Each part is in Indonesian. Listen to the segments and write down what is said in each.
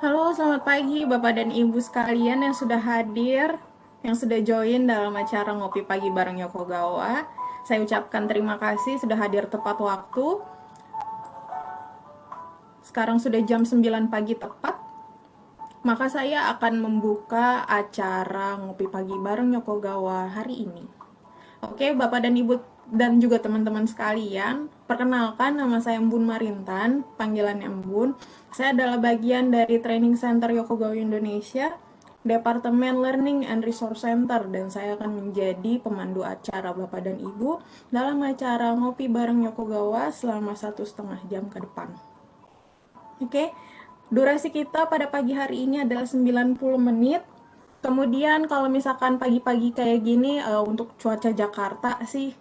Halo, selamat pagi Bapak dan Ibu sekalian yang sudah hadir, yang sudah join dalam acara Ngopi Pagi bareng Yokogawa. Saya ucapkan terima kasih sudah hadir tepat waktu. Sekarang sudah jam 9 pagi tepat, maka saya akan membuka acara Ngopi Pagi bareng Yokogawa hari ini. Oke, Bapak dan Ibu dan juga teman-teman sekalian, perkenalkan nama saya Embun Marintan, panggilannya Embun. Saya adalah bagian dari Training Center Yokogawa Indonesia, Departemen Learning and Resource Center, dan saya akan menjadi pemandu acara Bapak dan Ibu dalam acara Ngopi Bareng Yokogawa selama 1,5 jam ke depan. Oke, durasi kita pada pagi hari ini adalah 90 menit. Kemudian kalau misalkan pagi-pagi kayak gini, untuk cuaca Jakarta sih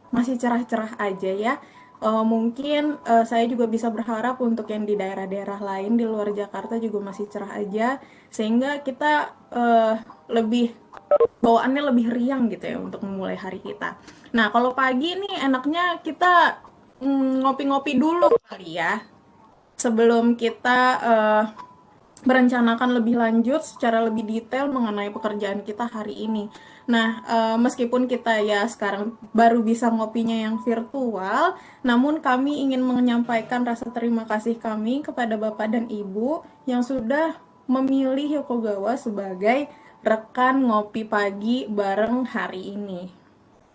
masih cerah-cerah aja ya. Mungkin saya juga bisa berharap untuk yang di daerah-daerah lain di luar Jakarta juga masih cerah aja, sehingga kita lebih bawaannya lebih riang gitu ya untuk memulai hari kita. Nah, kalau pagi nih enaknya kita ngopi-ngopi dulu kali ya sebelum kita merencanakan lebih lanjut secara lebih detail mengenai pekerjaan kita hari ini. Nah, meskipun kita ya sekarang baru bisa ngopinya yang virtual, namun kami ingin menyampaikan rasa terima kasih kami kepada Bapak dan Ibu yang sudah memilih Yokogawa sebagai rekan ngopi pagi bareng hari ini.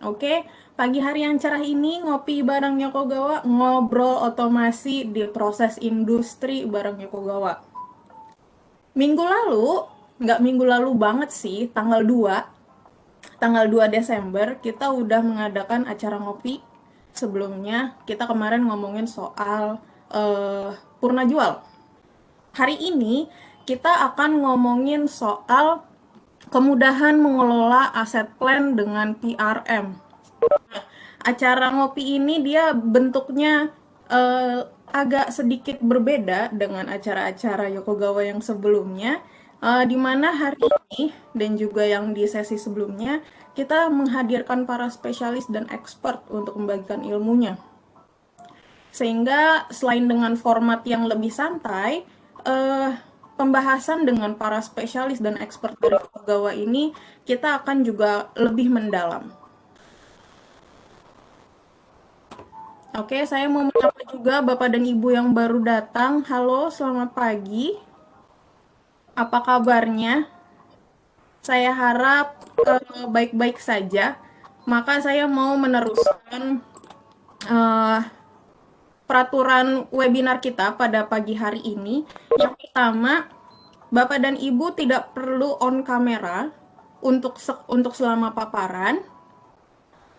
Oke, pagi hari yang cerah ini ngopi bareng Yokogawa, ngobrol otomasi di proses industri bareng Yokogawa. Minggu lalu, nggak minggu lalu banget sih, tanggal 2 Desember, kita udah mengadakan acara ngopi. Sebelumnya, kita kemarin ngomongin soal purna jual. Hari ini, kita akan ngomongin soal kemudahan mengelola aset plan dengan PRM. Acara ngopi ini dia bentuknya agak sedikit berbeda dengan acara-acara Yokogawa yang sebelumnya, di mana hari ini dan juga yang di sesi sebelumnya kita menghadirkan para spesialis dan expert untuk membagikan ilmunya. Sehingga selain dengan format yang lebih santai, pembahasan dengan para spesialis dan expert dari Yokogawa ini kita akan juga lebih mendalam. Oke, saya mau menyapa juga Bapak dan Ibu yang baru datang. Halo, selamat pagi. Apa kabarnya? Saya harap baik-baik saja. Maka saya mau meneruskan eh, peraturan webinar kita pada pagi hari ini. Yang pertama, Bapak dan Ibu tidak perlu on kamera untuk selama paparan.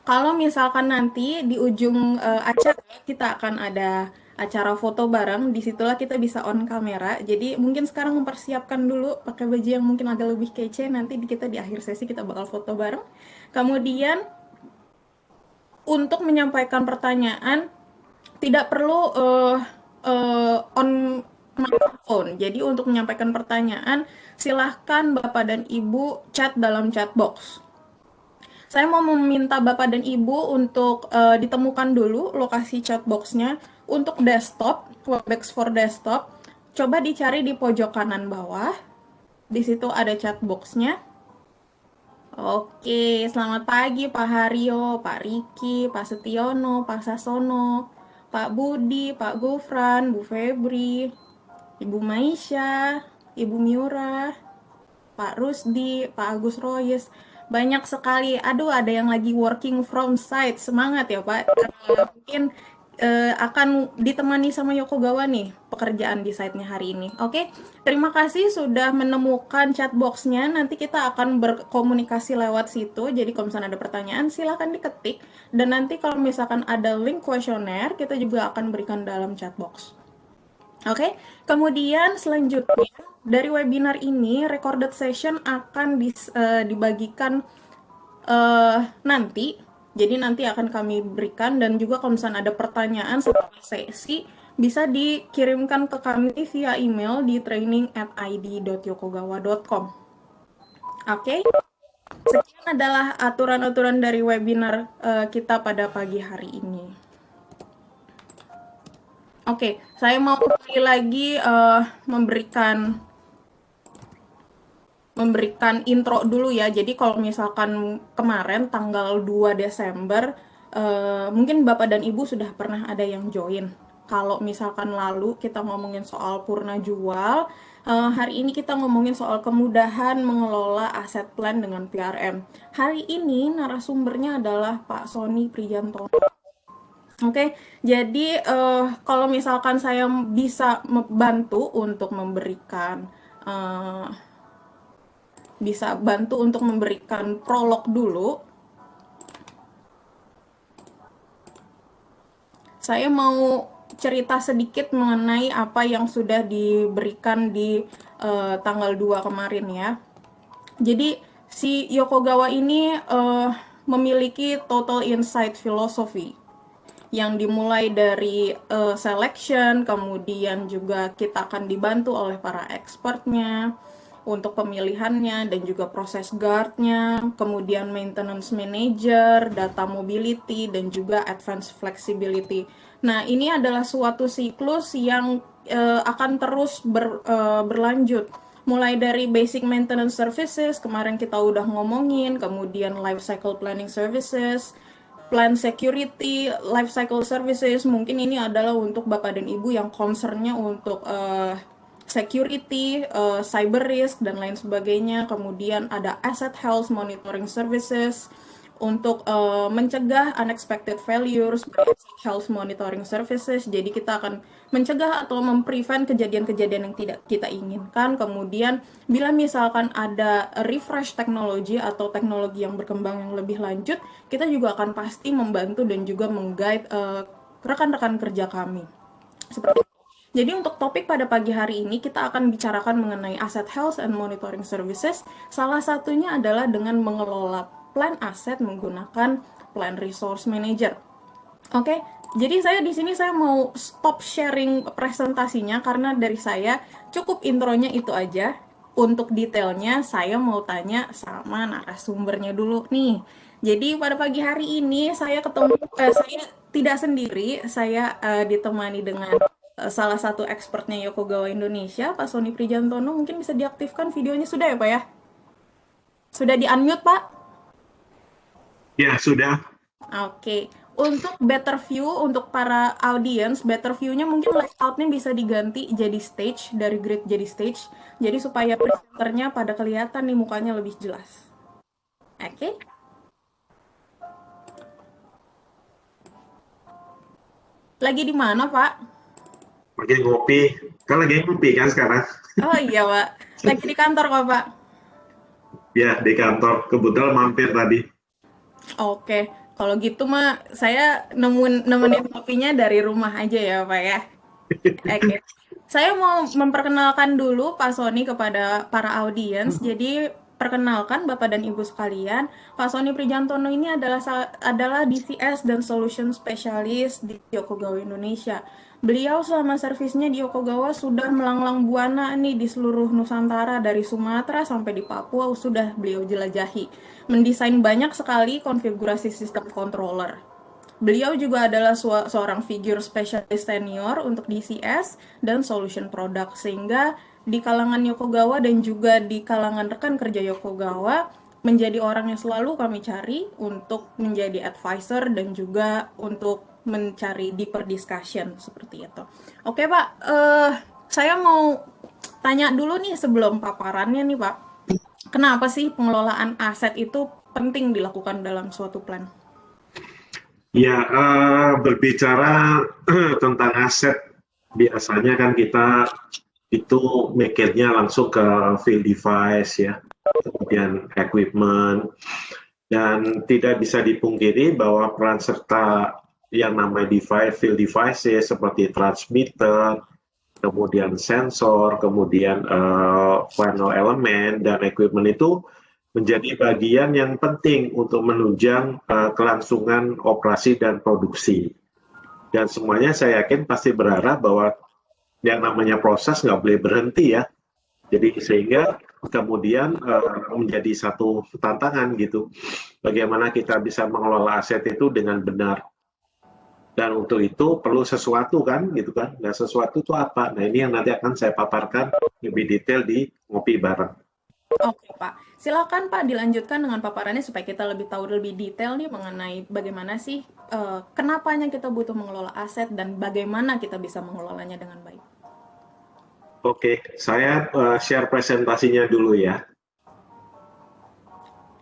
Kalau misalkan nanti di ujung acara kita akan ada acara foto bareng, disitulah kita bisa on kamera. Jadi mungkin sekarang mempersiapkan dulu pakai baju yang mungkin agak lebih kece. Nanti kita di akhir sesi kita bakal foto bareng. Kemudian untuk menyampaikan pertanyaan tidak perlu on microphone. Jadi untuk menyampaikan pertanyaan silahkan Bapak dan Ibu chat dalam chat box. Saya mau meminta Bapak dan Ibu untuk ditemukan dulu lokasi chatboxnya untuk desktop, Webex for desktop. Coba dicari di pojok kanan bawah. Di situ ada chatboxnya. Oke, selamat pagi Pak Haryo, Pak Riki, Pak Setiono, Pak Sasono, Pak Budi, Pak Gufran, Bu Febri, Ibu Maisha, Ibu Miura, Pak Rusdi, Pak Agus Royes, banyak sekali. Aduh, ada yang lagi working from site. Semangat ya, Pak. Mungkin akan ditemani sama Yokogawa nih pekerjaan di site-nya hari ini. Oke, terima kasih sudah menemukan chatbox-nya. Nanti kita akan berkomunikasi lewat situ. Jadi kalau misalnya ada pertanyaan, silahkan diketik. Dan nanti kalau misalkan ada link kuesioner, kita juga akan berikan dalam chatbox. Oke, kemudian selanjutnya dari webinar ini recorded session akan dibagikan nanti. Jadi nanti akan kami berikan dan juga kalau misalnya ada pertanyaan setelah sesi bisa dikirimkan ke kami via email di training@id.yokogawa.com. Oke, sekian adalah aturan-aturan dari webinar kita pada pagi hari ini. Oke, saya mau kembali lagi memberikan memberikan intro dulu ya. Jadi kalau misalkan kemarin tanggal 2 Desember, mungkin Bapak dan Ibu sudah pernah ada yang join. Kalau misalkan lalu kita ngomongin soal purna jual, hari ini kita ngomongin soal kemudahan mengelola aset plan dengan PRM. Hari ini narasumbernya adalah Pak Sony Prijantono. Oke, jadi kalau misalkan saya bisa bantu untuk memberikan eh, bisa bantu untuk memberikan prolog dulu. Saya mau cerita sedikit mengenai apa yang sudah diberikan di tanggal 2 kemarin ya. Jadi si Yokogawa ini memiliki total insight philosophy yang dimulai dari selection, kemudian juga kita akan dibantu oleh para expertnya untuk pemilihannya dan juga proses guardnya, kemudian maintenance manager, data mobility, dan juga advanced flexibility. Nah, ini adalah suatu siklus yang akan terus berlanjut. Mulai dari basic maintenance services, kemarin kita udah ngomongin, kemudian life cycle planning services, plan security, life cycle services, mungkin ini adalah untuk Bapak dan Ibu yang concernnya untuk security, cyber risk, dan lain sebagainya. Kemudian ada asset health monitoring services untuk mencegah unexpected failures, asset health monitoring services. Jadi kita akan mencegah atau memprevent kejadian-kejadian yang tidak kita inginkan. Kemudian bila misalkan ada refresh teknologi atau teknologi yang berkembang yang lebih lanjut, kita juga akan pasti membantu dan juga mengguide rekan-rekan kerja kami. Seperti itu. Jadi untuk topik pada pagi hari ini kita akan bicarakan mengenai asset health and monitoring services. Salah satunya adalah dengan mengelola plan aset menggunakan plan resource manager. Oke, jadi saya di sini saya mau stop sharing presentasinya karena dari saya cukup intronya itu aja. Untuk detailnya saya mau tanya sama narasumbernya dulu nih. Jadi pada pagi hari ini saya saya tidak sendiri, saya ditemani dengan salah satu expertnya Yokogawa Indonesia, Pak Sony Prijantono. Mungkin bisa diaktifkan videonya sudah ya Pak ya? Sudah di-unmute Pak? Ya, sudah. Oke, untuk better view, untuk para audience, better view-nya mungkin layout-nya bisa diganti jadi stage, dari grid jadi stage, jadi supaya presenternya pada kelihatan nih mukanya lebih jelas. Oke, lagi di mana Pak? Lagi ngopi. Kan lagi ngopi kan sekarang? Oh iya Pak, lagi di kantor kok Pak. Ya, di kantor. Kebetulan mampir tadi. Oke, kalau gitu mah saya nemenin kopinya dari rumah aja ya Pak ya. Oke. Saya mau memperkenalkan dulu Pak Sony kepada para audiens. Jadi perkenalkan Bapak dan Ibu sekalian, Pak Sony Prijantono ini adalah DCS dan Solution Specialist di Yokogawa Indonesia. Beliau selama servisnya di Yokogawa sudah melanglang buana nih di seluruh Nusantara, dari Sumatera sampai di Papua sudah beliau jelajahi. Mendesain banyak sekali konfigurasi sistem controller. Beliau juga adalah seorang figur spesialis senior untuk DCS dan solution product, sehingga di kalangan Yokogawa dan juga di kalangan rekan kerja Yokogawa menjadi orang yang selalu kami cari untuk menjadi advisor dan juga untuk mencari deeper discussion seperti itu. Oke Pak, saya mau tanya dulu nih sebelum paparannya nih Pak, kenapa sih pengelolaan aset itu penting dilakukan dalam suatu plan? Ya, berbicara tentang aset, biasanya kan kita itu mikirnya langsung ke field device ya, kemudian equipment, dan tidak bisa dipungkiri bahwa peran serta yang namanya device, field devices seperti transmitter, kemudian sensor, kemudian final elemen dan equipment itu menjadi bagian yang penting untuk menunjang kelangsungan operasi dan produksi. Dan semuanya saya yakin pasti berharap bahwa yang namanya proses nggak boleh berhenti ya. Jadi sehingga kemudian menjadi satu tantangan gitu. Bagaimana kita bisa mengelola aset itu dengan benar. Dan untuk itu perlu sesuatu kan gitu kan. Nah sesuatu itu apa? Nah ini yang nanti akan saya paparkan lebih detail di ngopi bareng. Oke, Pak. Silakan Pak dilanjutkan dengan paparannya supaya kita lebih tahu lebih detail nih mengenai bagaimana sih kenapanya kita butuh mengelola aset dan bagaimana kita bisa mengelolanya dengan baik. Oke, saya share presentasinya dulu ya.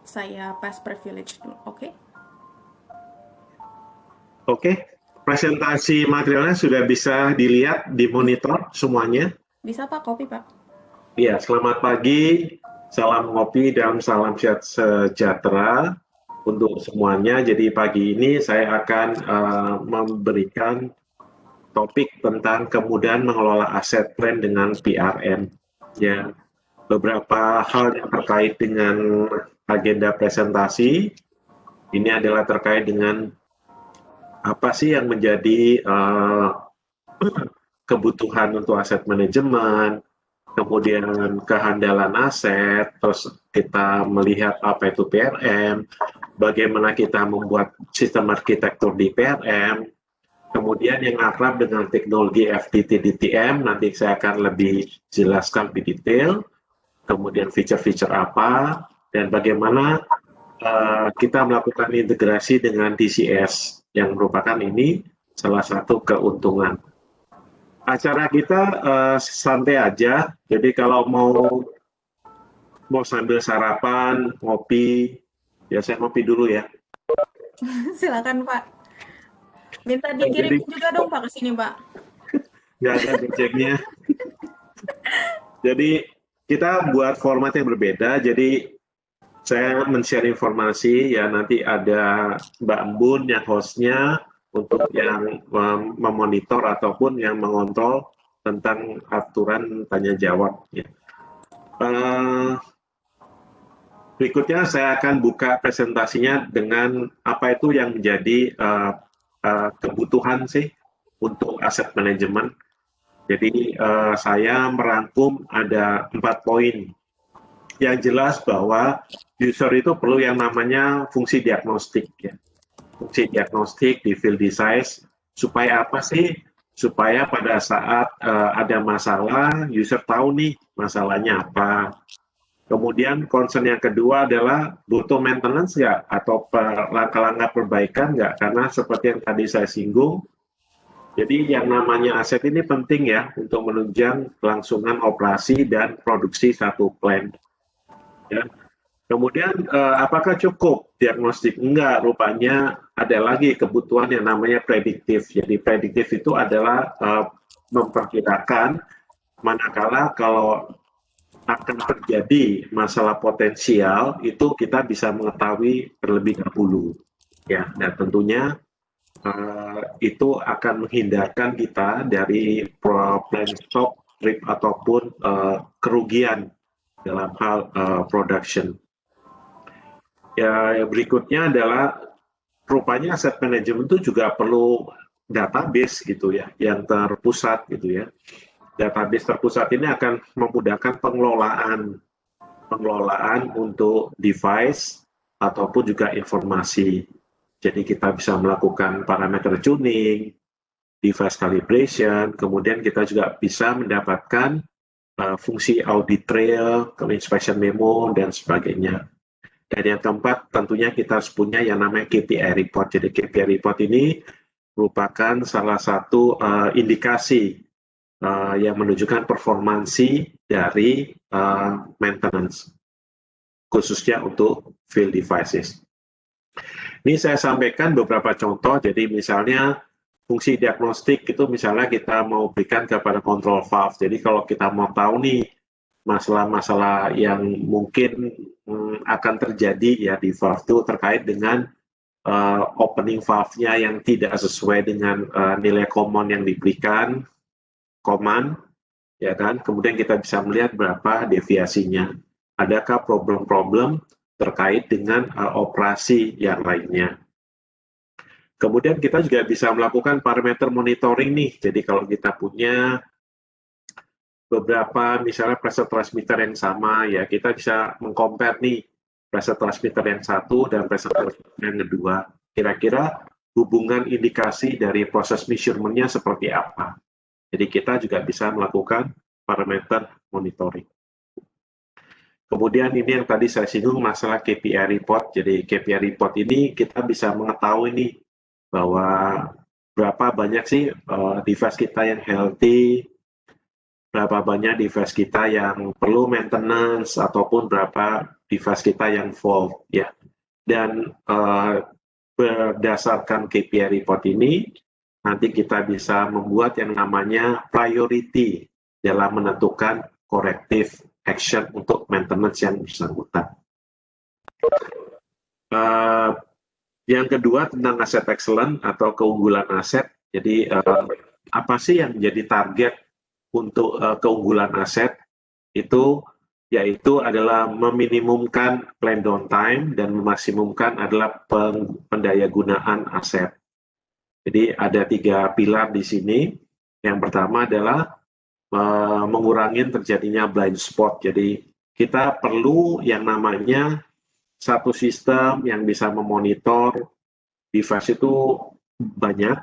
Saya pass privilege dulu, oke? Oke, presentasi materialnya sudah bisa dilihat di Bisa, monitor semuanya. bisa Pak, copy Pak. Ya, selamat pagi, salam ngopi dan salam sejahtera untuk semuanya. Jadi pagi ini saya akan memberikan topik tentang kemudahan mengelola aset plan dengan PRM. Ya, beberapa hal yang terkait dengan agenda presentasi ini adalah terkait dengan apa sih yang menjadi kebutuhan untuk aset manajemen, kemudian kehandalan aset, terus kita melihat apa itu PRM, bagaimana kita membuat sistem arsitektur di PRM, kemudian yang akrab dengan teknologi FTT DTM, nanti saya akan lebih jelaskan lebih detail, kemudian fitur-fitur apa, dan bagaimana kita melakukan integrasi dengan DCS, yang merupakan ini salah satu keuntungan. Acara kita santai aja, jadi kalau mau sambil sarapan, ngopi, ya saya ngopi dulu ya. Silakan Pak. Minta Jadi dikirimin juga dong Pak ke sini Pak. nggak ada gojeknya. Jadi kita buat format yang berbeda, jadi saya men-share informasi, ya nanti ada Mbak Embun yang hostnya untuk yang memonitor ataupun yang mengontrol tentang aturan tanya jawab. Ya. Berikutnya saya akan buka presentasinya dengan apa itu yang menjadi kebutuhan sih untuk aset manajemen. Jadi saya merangkum ada 4 poin. Yang jelas bahwa user itu perlu yang namanya fungsi diagnostik. Ya. Fungsi diagnostik di field device supaya apa sih? Supaya pada saat ada masalah, user tahu nih masalahnya apa. Kemudian concern yang kedua adalah butuh maintenance nggak atau langkah-langkah perbaikan nggak? Karena seperti yang tadi saya singgung, jadi yang namanya aset ini penting ya untuk menunjang kelangsungan operasi dan produksi satu plant. Ya. Kemudian apakah cukup diagnostik? Enggak, rupanya ada lagi kebutuhan yang namanya prediktif. Jadi prediktif itu adalah memperkirakan manakala kalau akan terjadi masalah potensial itu kita bisa mengetahui terlebih dahulu ya, dan tentunya itu akan menghindarkan kita dari plan stop trip ataupun kerugian dalam hal production. Ya, berikutnya adalah rupanya aset manajemen itu juga perlu database gitu ya, yang terpusat gitu ya. Database terpusat ini akan memudahkan pengelolaan untuk device ataupun juga informasi. Jadi kita bisa melakukan parameter tuning, device calibration, kemudian kita juga bisa mendapatkan fungsi audit trail, inspection memo, dan sebagainya. Dan yang keempat, tentunya kita harus punya yang namanya KPI report. Jadi KPI report ini merupakan salah satu indikasi yang menunjukkan performansi dari maintenance, khususnya untuk field devices. Ini saya sampaikan beberapa contoh, jadi misalnya fungsi diagnostik itu misalnya kita mau berikan kepada control valve. Jadi kalau kita mau tahu nih masalah-masalah yang mungkin akan terjadi ya di valve itu terkait dengan opening valve-nya yang tidak sesuai dengan nilai common yang diberikan, command, ya kan? Kemudian kita bisa melihat berapa deviasinya. Adakah problem-problem terkait dengan operasi yang lainnya. Kemudian kita juga bisa melakukan parameter monitoring nih. Jadi kalau kita punya beberapa misalnya pressure transmitter yang sama, ya kita bisa mengcompare nih pressure transmitter yang satu dan pressure transmitter yang kedua. Kira-kira hubungan indikasi dari proses measurement-nya seperti apa. Jadi kita juga bisa melakukan parameter monitoring. Kemudian ini yang tadi saya singgung masalah KPI report. Jadi KPI report ini kita bisa mengetahui nih bahwa berapa banyak sih device kita yang healthy, berapa banyak device kita yang perlu maintenance, ataupun berapa device kita yang fault ya. Dan berdasarkan KPI report ini, nanti kita bisa membuat yang namanya priority dalam menentukan corrective action untuk maintenance yang bersangkutan. Yang kedua tentang aset excellent atau keunggulan aset. Jadi apa sih yang menjadi target untuk keunggulan aset? Itu yaitu adalah meminimumkan planned downtime dan memaksimumkan adalah pendayagunaan aset. Jadi ada 3 pilar di sini. Yang pertama adalah mengurangi terjadinya blind spot. Jadi kita perlu yang namanya satu sistem yang bisa memonitor device itu banyak,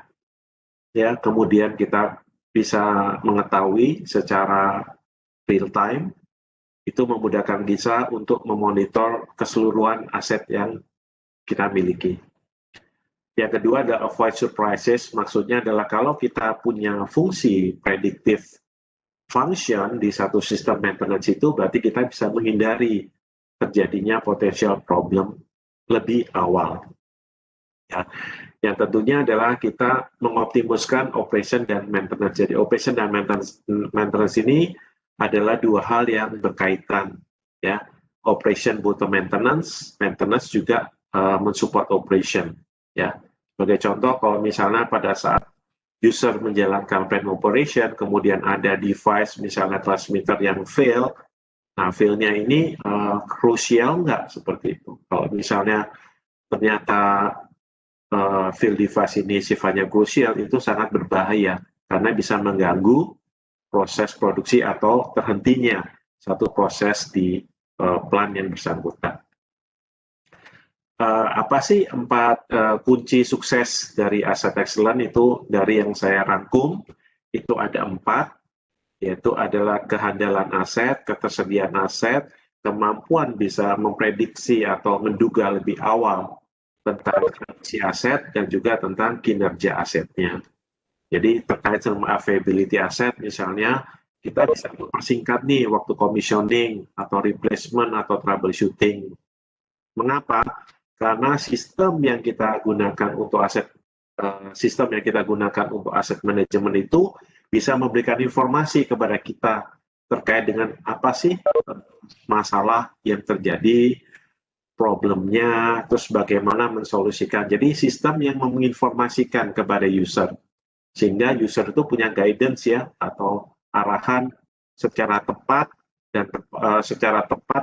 ya. Kemudian kita bisa mengetahui secara real time. Itu memudahkan kita untuk memonitor keseluruhan aset yang kita miliki. Yang kedua adalah avoid surprises, maksudnya adalah kalau kita punya fungsi predictive function di satu sistem maintenance itu, berarti kita bisa menghindari terjadinya potential problem lebih awal. Ya. Yang tentunya adalah kita mengoptimalkan operation dan maintenance. Jadi operation dan maintenance ini adalah 2 hal yang berkaitan, ya. Operation butuh maintenance, maintenance juga mensupport operation, ya. Sebagai contoh, kalau misalnya pada saat user menjalankan plan operation, kemudian ada device misalnya transmitter yang fail, nah fail-nya ini krusial nggak seperti itu. Kalau misalnya ternyata fail device ini sifatnya krusial, itu sangat berbahaya karena bisa mengganggu proses produksi atau terhentinya satu proses di plant yang bersangkutan. Apa sih 4 kunci sukses dari aset excellent? Itu dari yang saya rangkum, itu ada 4, yaitu adalah kehandalan aset, ketersediaan aset, kemampuan bisa memprediksi atau menduga lebih awal tentang kondisi aset, dan juga tentang kinerja asetnya. Jadi terkait sama availability aset, misalnya kita bisa mempersingkat nih waktu commissioning atau replacement atau troubleshooting. Mengapa? Karena sistem yang kita gunakan untuk aset manajemen itu bisa memberikan informasi kepada kita terkait dengan apa sih masalah yang terjadi, problemnya, terus bagaimana mensolusikan. Jadi sistem yang menginformasikan kepada user, sehingga user itu punya guidance ya, atau arahan secara tepat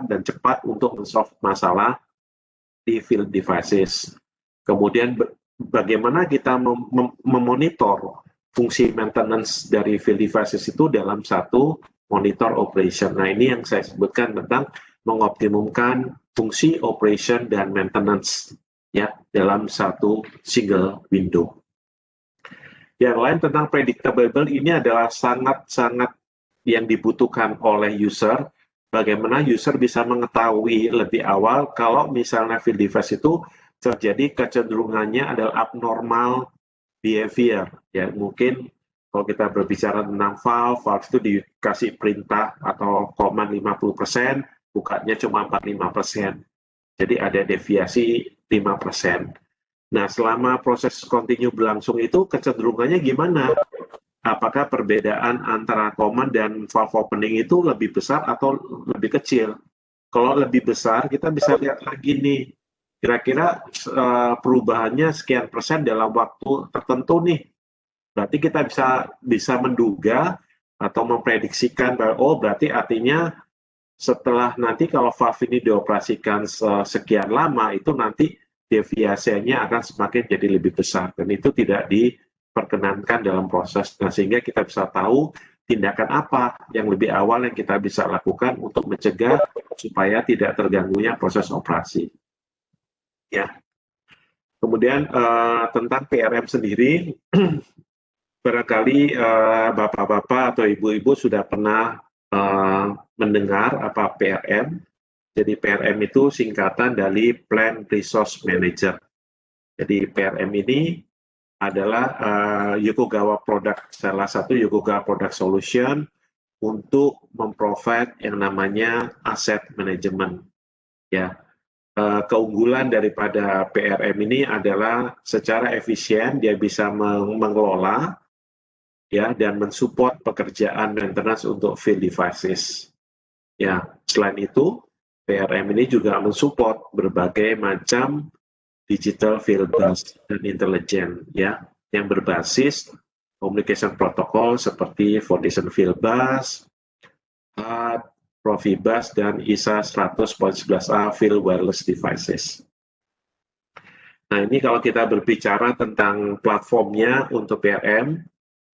dan cepat untuk men-solve masalah di field devices. Kemudian bagaimana kita memonitor fungsi maintenance dari field devices itu dalam satu monitor operation. Nah, ini yang saya sebutkan tentang mengoptimumkan fungsi operation dan maintenance ya dalam satu single window. Yang lain tentang predictable, ini adalah sangat-sangat yang dibutuhkan oleh user. Bagaimana user bisa mengetahui lebih awal kalau misalnya field device itu terjadi kecenderungannya adalah abnormal behavior. Ya, mungkin kalau kita berbicara tentang valve itu dikasih perintah atau command 50%, bukanya cuma 45%. Jadi ada deviasi 5%. Nah, selama proses continue berlangsung itu kecenderungannya gimana? Apakah perbedaan antara command dan valve opening itu lebih besar atau lebih kecil? Kalau lebih besar, kita bisa lihat lagi nih, kira-kira perubahannya sekian persen dalam waktu tertentu nih. Berarti kita bisa menduga atau memprediksikan bahwa, oh berarti artinya setelah nanti kalau valve ini dioperasikan sekian lama, itu nanti deviasinya akan semakin jadi lebih besar, dan itu tidak diperkenankan dalam proses. Nah, sehingga kita bisa tahu tindakan apa yang lebih awal yang kita bisa lakukan untuk mencegah supaya tidak terganggunya proses operasi. Ya. Kemudian tentang PRM sendiri, barangkali bapak-bapak atau ibu-ibu sudah pernah mendengar apa PRM. Jadi PRM itu singkatan dari Plan Resource Manager. Jadi PRM ini adalah Yokogawa Product, salah satu Yokogawa Product Solution untuk memprovide yang namanya asset management. Ya, keunggulan daripada PRM ini adalah secara efisien dia bisa mengelola ya dan mensupport pekerjaan maintenance untuk field devices. Ya, selain itu PRM ini juga mensupport berbagai macam digital field bus dan intelijen ya yang berbasis communication protocol seperti Foundation Field Bus, Profibus dan ISA 100.11a Field Wireless Devices. Nah ini kalau kita berbicara tentang platformnya untuk PRM,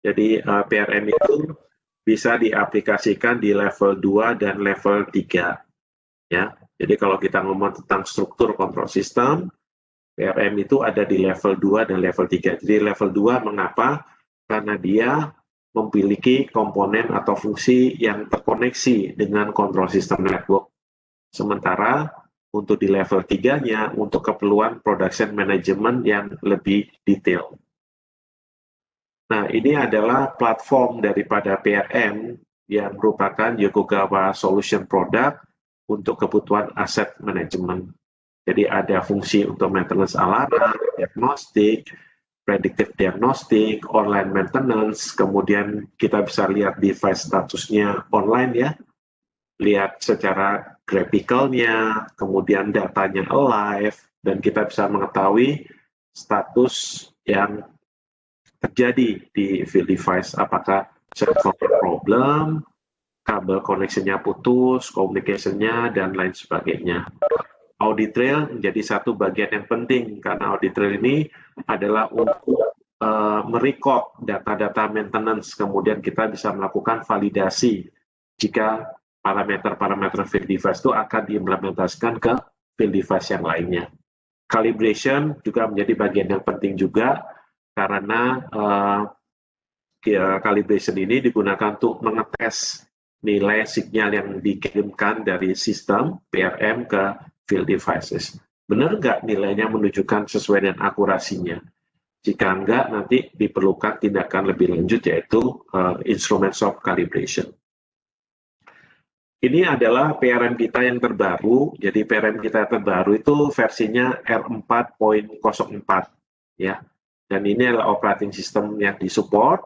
jadi PRM itu bisa diaplikasikan di level 2 dan level 3 ya. Jadi kalau kita ngomong tentang struktur kontrol sistem, PRM itu ada di level 2 dan level 3. Jadi level 2 mengapa? Karena dia memiliki komponen atau fungsi yang terkoneksi dengan kontrol sistem network. Sementara untuk di level 3-nya untuk keperluan production management yang lebih detail. Nah, ini adalah platform daripada PRM yang merupakan Yokogawa Solution Product untuk kebutuhan asset management. Jadi ada fungsi untuk maintenance alarm, diagnostik, predictive diagnostik, online maintenance, kemudian kita bisa lihat device statusnya online ya, lihat secara graphicalnya, kemudian datanya alive, dan kita bisa mengetahui status yang terjadi di field device, apakah server problem, kabel koneksinya putus, communication-nya, dan lain sebagainya. Audit trail menjadi satu bagian yang penting, karena audit trail ini adalah untuk merecord data-data maintenance, kemudian kita bisa melakukan validasi jika parameter-parameter field device itu akan diimplementasikan ke field device yang lainnya. Calibration juga menjadi bagian yang penting juga, karena calibration ini digunakan untuk mengetes nilai sinyal yang dikirimkan dari sistem PRM ke field devices. Benar nggak nilainya menunjukkan sesuai dengan akurasinya? Jika enggak, nanti diperlukan tindakan lebih lanjut, yaitu instruments of calibration. Ini adalah PRM kita yang terbaru. Jadi PRM kita terbaru itu versinya R4.04 ya. Dan ini adalah operating system yang disupport.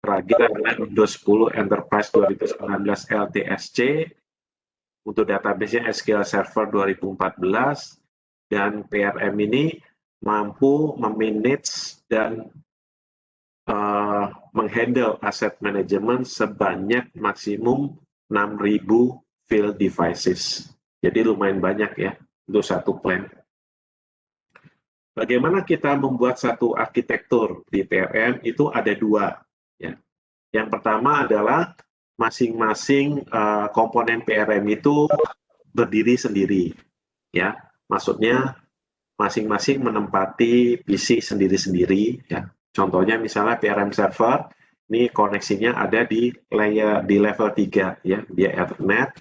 Terakhir adalah Windows 10 Enterprise 2019 LTSC. Untuk database-nya SQL Server 2014. Dan PRM ini mampu memanage dan menghandle asset management sebanyak maksimum 6.000 field devices. Jadi lumayan banyak ya untuk satu plan. Bagaimana kita membuat satu arsitektur di PRM itu ada dua. Ya. Yang pertama adalah masing-masing komponen PRM itu berdiri sendiri. Ya, maksudnya masing-masing menempati PC sendiri-sendiri. Ya. Contohnya misalnya PRM server, ini koneksinya ada di level 3 ya, dia Ethernet.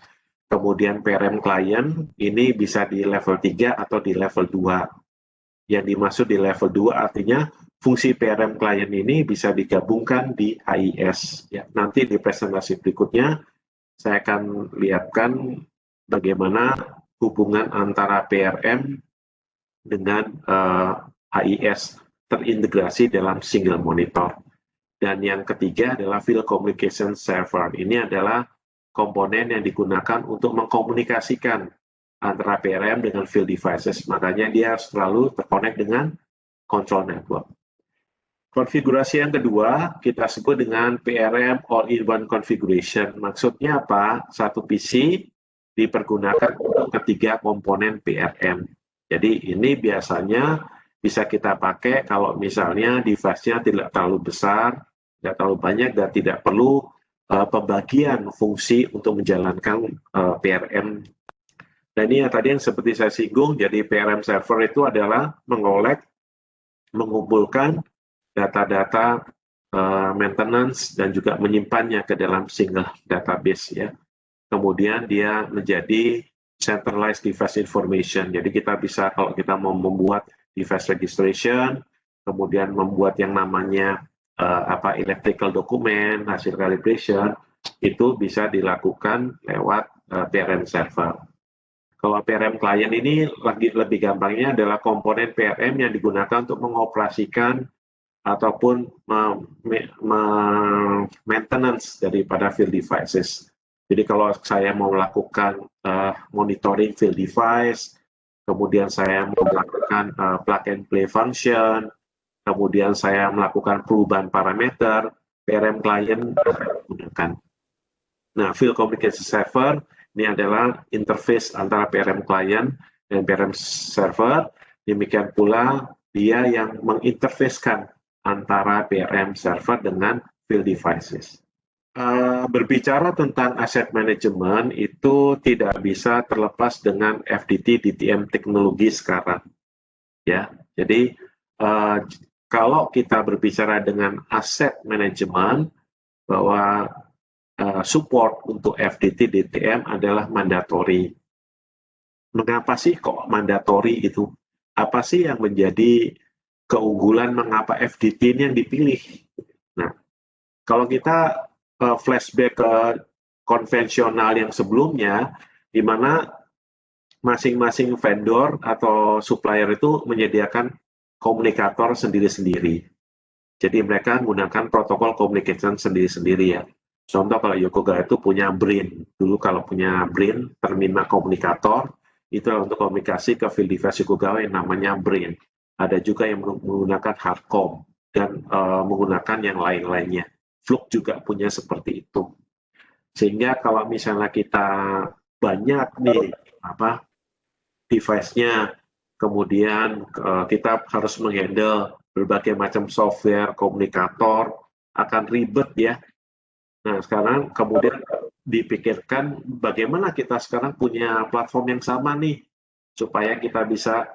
Kemudian PRM client ini bisa di level 3 atau di level 2. Yang dimaksud di level 2 artinya fungsi PRM client ini bisa digabungkan di AIS. Ya, nanti di presentasi berikutnya saya akan lihatkan bagaimana hubungan antara PRM dengan AIS terintegrasi dalam single monitor. Dan yang ketiga adalah Field Communication Server. Ini adalah komponen yang digunakan untuk mengkomunikasikan antara PRM dengan field devices. Makanya dia selalu terkonek dengan control network. Konfigurasi yang kedua kita sebut dengan PRM All-in-One Configuration. Maksudnya apa? Satu PC dipergunakan untuk ketiga komponen PRM. Jadi ini biasanya bisa kita pakai kalau misalnya device-nya tidak terlalu besar, tidak terlalu banyak, dan tidak perlu pembagian fungsi untuk menjalankan PRM. Dan ini yang tadi yang seperti saya singgung, jadi PRM server itu adalah mengumpulkan data-data maintenance dan juga menyimpannya ke dalam single database ya. Kemudian dia menjadi centralized device information. Jadi kita bisa, kalau kita mau membuat device registration, kemudian membuat yang namanya electrical document, hasil calibration, itu bisa dilakukan lewat PRM server. Kalau PRM client ini lebih gampangnya adalah komponen PRM yang digunakan untuk mengoperasikan ataupun maintenance daripada field devices. Jadi kalau saya mau melakukan monitoring field device, kemudian saya mau melakukan plug and play function, kemudian saya melakukan perubahan parameter, PRM client menggunakan. Nah, Field Communication Server ini adalah interface antara PRM client dan PRM server. Demikian pula dia yang menginterfacekan antara PRM server dengan field devices. Berbicara tentang asset management itu tidak bisa terlepas dengan FDT DTM teknologi sekarang. Ya, jadi kalau kita berbicara dengan asset management, bahwa support untuk FDT DTM adalah mandatory. Mengapa sih kok mandatory itu? Apa sih yang menjadi keunggulan mengapa FDT ini yang dipilih? Nah, kalau kita flashback ke konvensional yang sebelumnya, di mana masing-masing vendor atau supplier itu menyediakan komunikator sendiri-sendiri. Jadi mereka menggunakan protokol communication sendiri-sendiri ya. Contoh kalau Yokoga itu punya BRIN. Dulu kalau punya BRIN, terminal komunikator, itu untuk komunikasi ke field device Yokogawa yang namanya BRIN. Ada juga yang menggunakan Hardcom dan menggunakan yang lain-lainnya. Fluke juga punya seperti itu. Sehingga kalau misalnya kita banyak nih device-nya, kemudian kita harus menghandle berbagai macam software, komunikator, akan ribet ya. Nah, sekarang kemudian dipikirkan bagaimana kita sekarang punya platform yang sama nih, supaya kita bisa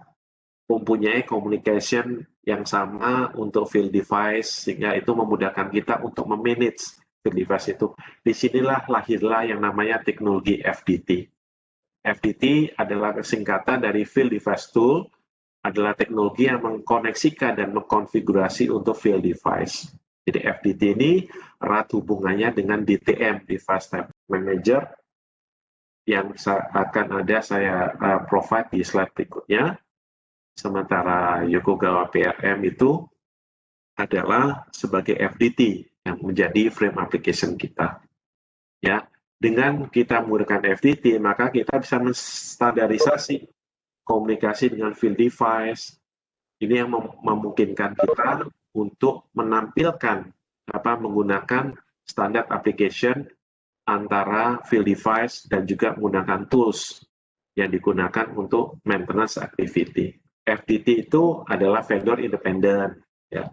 mempunyai communication yang sama untuk field device, sehingga itu memudahkan kita untuk memanage field device itu. Disinilah lahirlah yang namanya teknologi FDT. FDT adalah singkatan dari Field Device Tool, adalah teknologi yang mengkoneksikan dan mengkonfigurasi untuk field device. Jadi FDT ini erat hubungannya dengan DTM, Device Type Manager, yang akan saya provide di slide berikutnya. Sementara Yokogawa PRM itu adalah sebagai FDT yang menjadi frame application kita. Ya, dengan kita menggunakan FDT, maka kita bisa menstandarisasi komunikasi dengan field device. Ini yang memungkinkan kita untuk menampilkan menggunakan standar application antara field device dan juga menggunakan tools yang digunakan untuk maintenance activity. FDT itu adalah vendor independen, ya.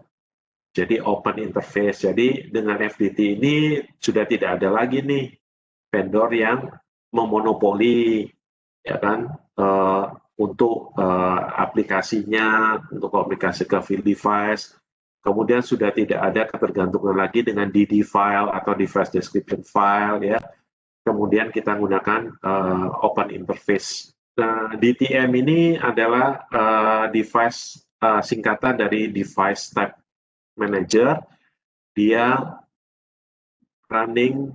Jadi open interface. Jadi dengan FDT ini sudah tidak ada lagi nih vendor yang memonopoli, ya kan, untuk aplikasinya, untuk komunikasi ke field device. Kemudian sudah tidak ada ketergantungan lagi dengan DD file atau device description file, ya. Kemudian kita gunakan open interface. Nah, DTM ini adalah device singkatan dari Device Type Manager. Dia running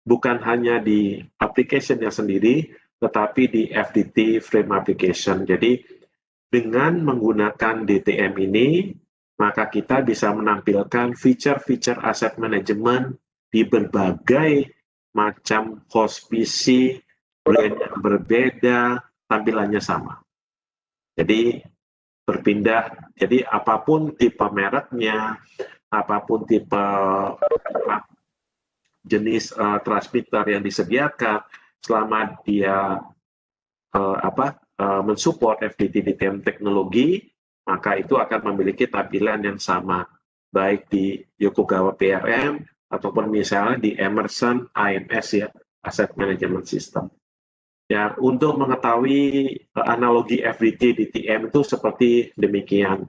bukan hanya di application-nya sendiri, tetapi di FDT frame application. Jadi dengan menggunakan DTM ini, maka kita bisa menampilkan feature-feature asset management di berbagai macam host PC, brand yang berbeda, tampilannya sama. Jadi berpindah, jadi apapun tipe mereknya, apapun tipe jenis transmitter yang disediakan, selama dia mensupport FDT DTM teknologi, maka itu akan memiliki tampilan yang sama, baik di Yokogawa PRM ataupun misalnya di Emerson AMS ya, Asset Management System. Ya, untuk mengetahui analogi FDT DTM itu seperti demikian.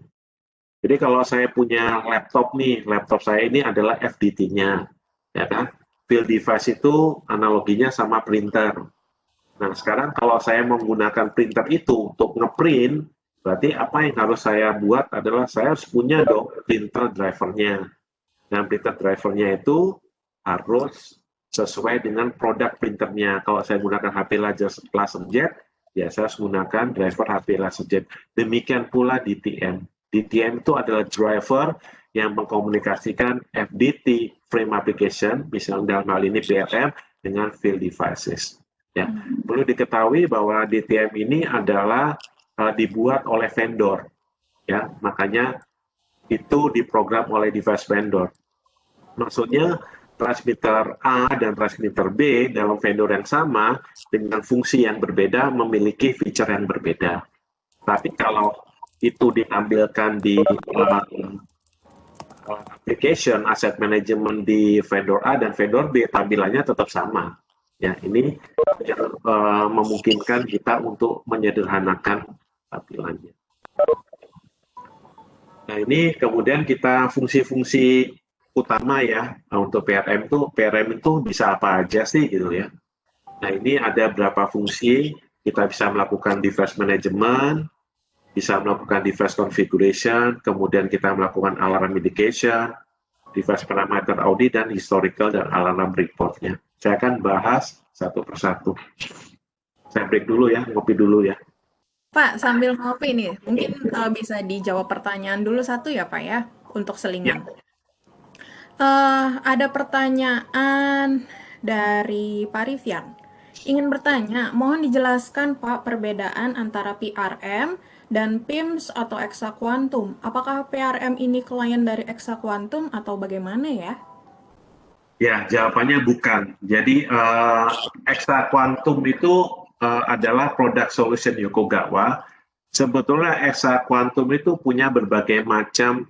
Jadi kalau saya punya laptop nih, laptop saya ini adalah FDT-nya, ya kan? Field device itu analoginya sama printer. Nah, sekarang kalau saya menggunakan printer itu untuk ngeprint, berarti apa yang harus saya buat adalah saya harus punya dong printer drivernya. Dan printer drivernya itu harus sesuai dengan produk printernya. Kalau saya menggunakan HP LaserJet, ya saya harus menggunakan driver HP LaserJet. Demikian pula DTM. DTM itu adalah driver yang mengkomunikasikan FDT frame application, misalnya dalam hal ini PRM, dengan field devices. Ya, perlu diketahui bahwa DTM ini adalah dibuat oleh vendor, ya, makanya itu diprogram oleh device vendor. Maksudnya transmitter A dan transmitter B dalam vendor yang sama dengan fungsi yang berbeda memiliki feature yang berbeda. Tapi kalau itu ditampilkan di application asset management di vendor A dan vendor B, tampilannya tetap sama. Ya, ini yang memungkinkan kita untuk menyederhanakan tampilannya. Nah, ini kemudian kita fungsi-fungsi utama ya untuk PRM itu bisa apa aja sih gitu ya. Nah, ini ada beberapa fungsi. Kita bisa melakukan device management, bisa melakukan device configuration, kemudian kita melakukan alarm indication, device parameter audit, dan historical dan alarm reportnya. Saya akan bahas satu persatu. Saya break dulu ya, ngopi dulu ya. Pak, sambil ngopi nih, mungkin bisa dijawab pertanyaan dulu satu ya Pak ya, untuk Ya, selingan. Ada pertanyaan dari Pak Rifyan. Ingin bertanya, mohon dijelaskan Pak perbedaan antara PRM dan PIMS atau Exa Quantum. Apakah PRM ini klien dari Exa Quantum atau bagaimana ya? ya, jawabannya bukan. Jadi, Exa Quantum itu adalah produk solution Yokogawa. Sebetulnya Exa Quantum itu punya berbagai macam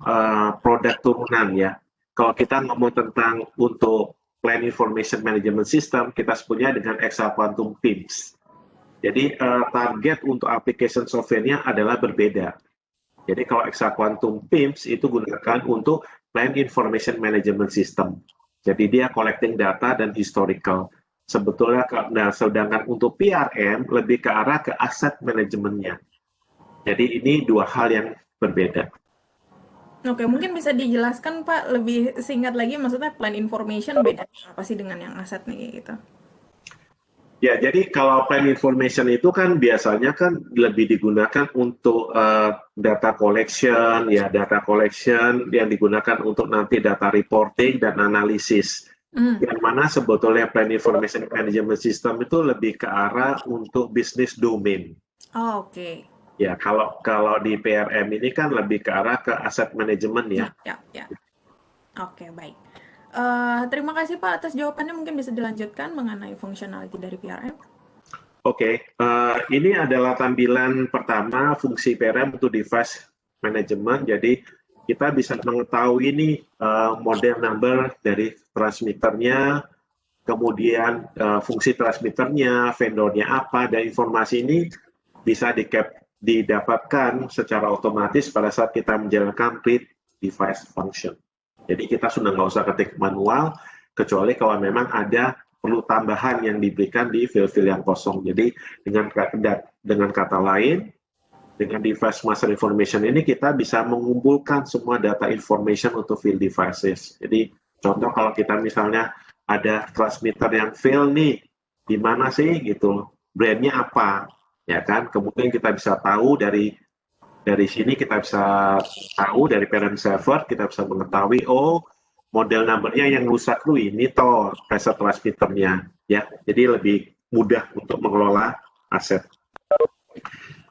produk turunan ya. Kalau kita ngomong tentang untuk Plan Information Management System, kita sebutnya dengan Exa Quantum PIMS. Jadi target untuk application software-nya adalah berbeda. Jadi kalau Exa Quantum PIMS itu gunakan untuk Plan Information Management System. Jadi dia collecting data dan historical. Sebetulnya, nah, sedangkan untuk PRM lebih ke arah ke asset manajemennya. Jadi ini dua hal yang berbeda. Oke, mungkin bisa dijelaskan Pak lebih singkat lagi, maksudnya plan information beda apa sih dengan yang aset nih gitu? Ya, jadi kalau plan information itu kan biasanya kan lebih digunakan untuk data collection, ya data collection yang digunakan untuk nanti data reporting dan analisis. Yang mana sebetulnya plan information management system itu lebih ke arah untuk business domain. Oh, oke. Ya, kalau di PRM ini kan lebih ke arah ke asset management ya. Ya. Oke, baik. Terima kasih Pak atas jawabannya. Mungkin bisa dilanjutkan mengenai fungsionality dari PRM. Oke, ini adalah tampilan pertama fungsi PRM untuk device management. Jadi kita bisa mengetahui ini model number dari transmitternya, kemudian fungsi transmitternya, vendornya apa, dan informasi ini bisa didapatkan secara otomatis pada saat kita menjalankan read device function. Jadi kita sudah nggak usah ketik manual, kecuali kalau memang ada perlu tambahan yang diberikan di field-field yang kosong. Jadi dengan kata lain, dengan device master information ini kita bisa mengumpulkan semua data information untuk field devices. Jadi contoh kalau kita misalnya ada transmitter yang fail nih, di mana sih gitu, brandnya apa, ya kan? Kemudian kita bisa tahu dari sini kita bisa tahu dari parent server, kita bisa mengetahui model numbernya yang rusak tuh ini toh pressure transmitternya ya. Jadi lebih mudah untuk mengelola aset.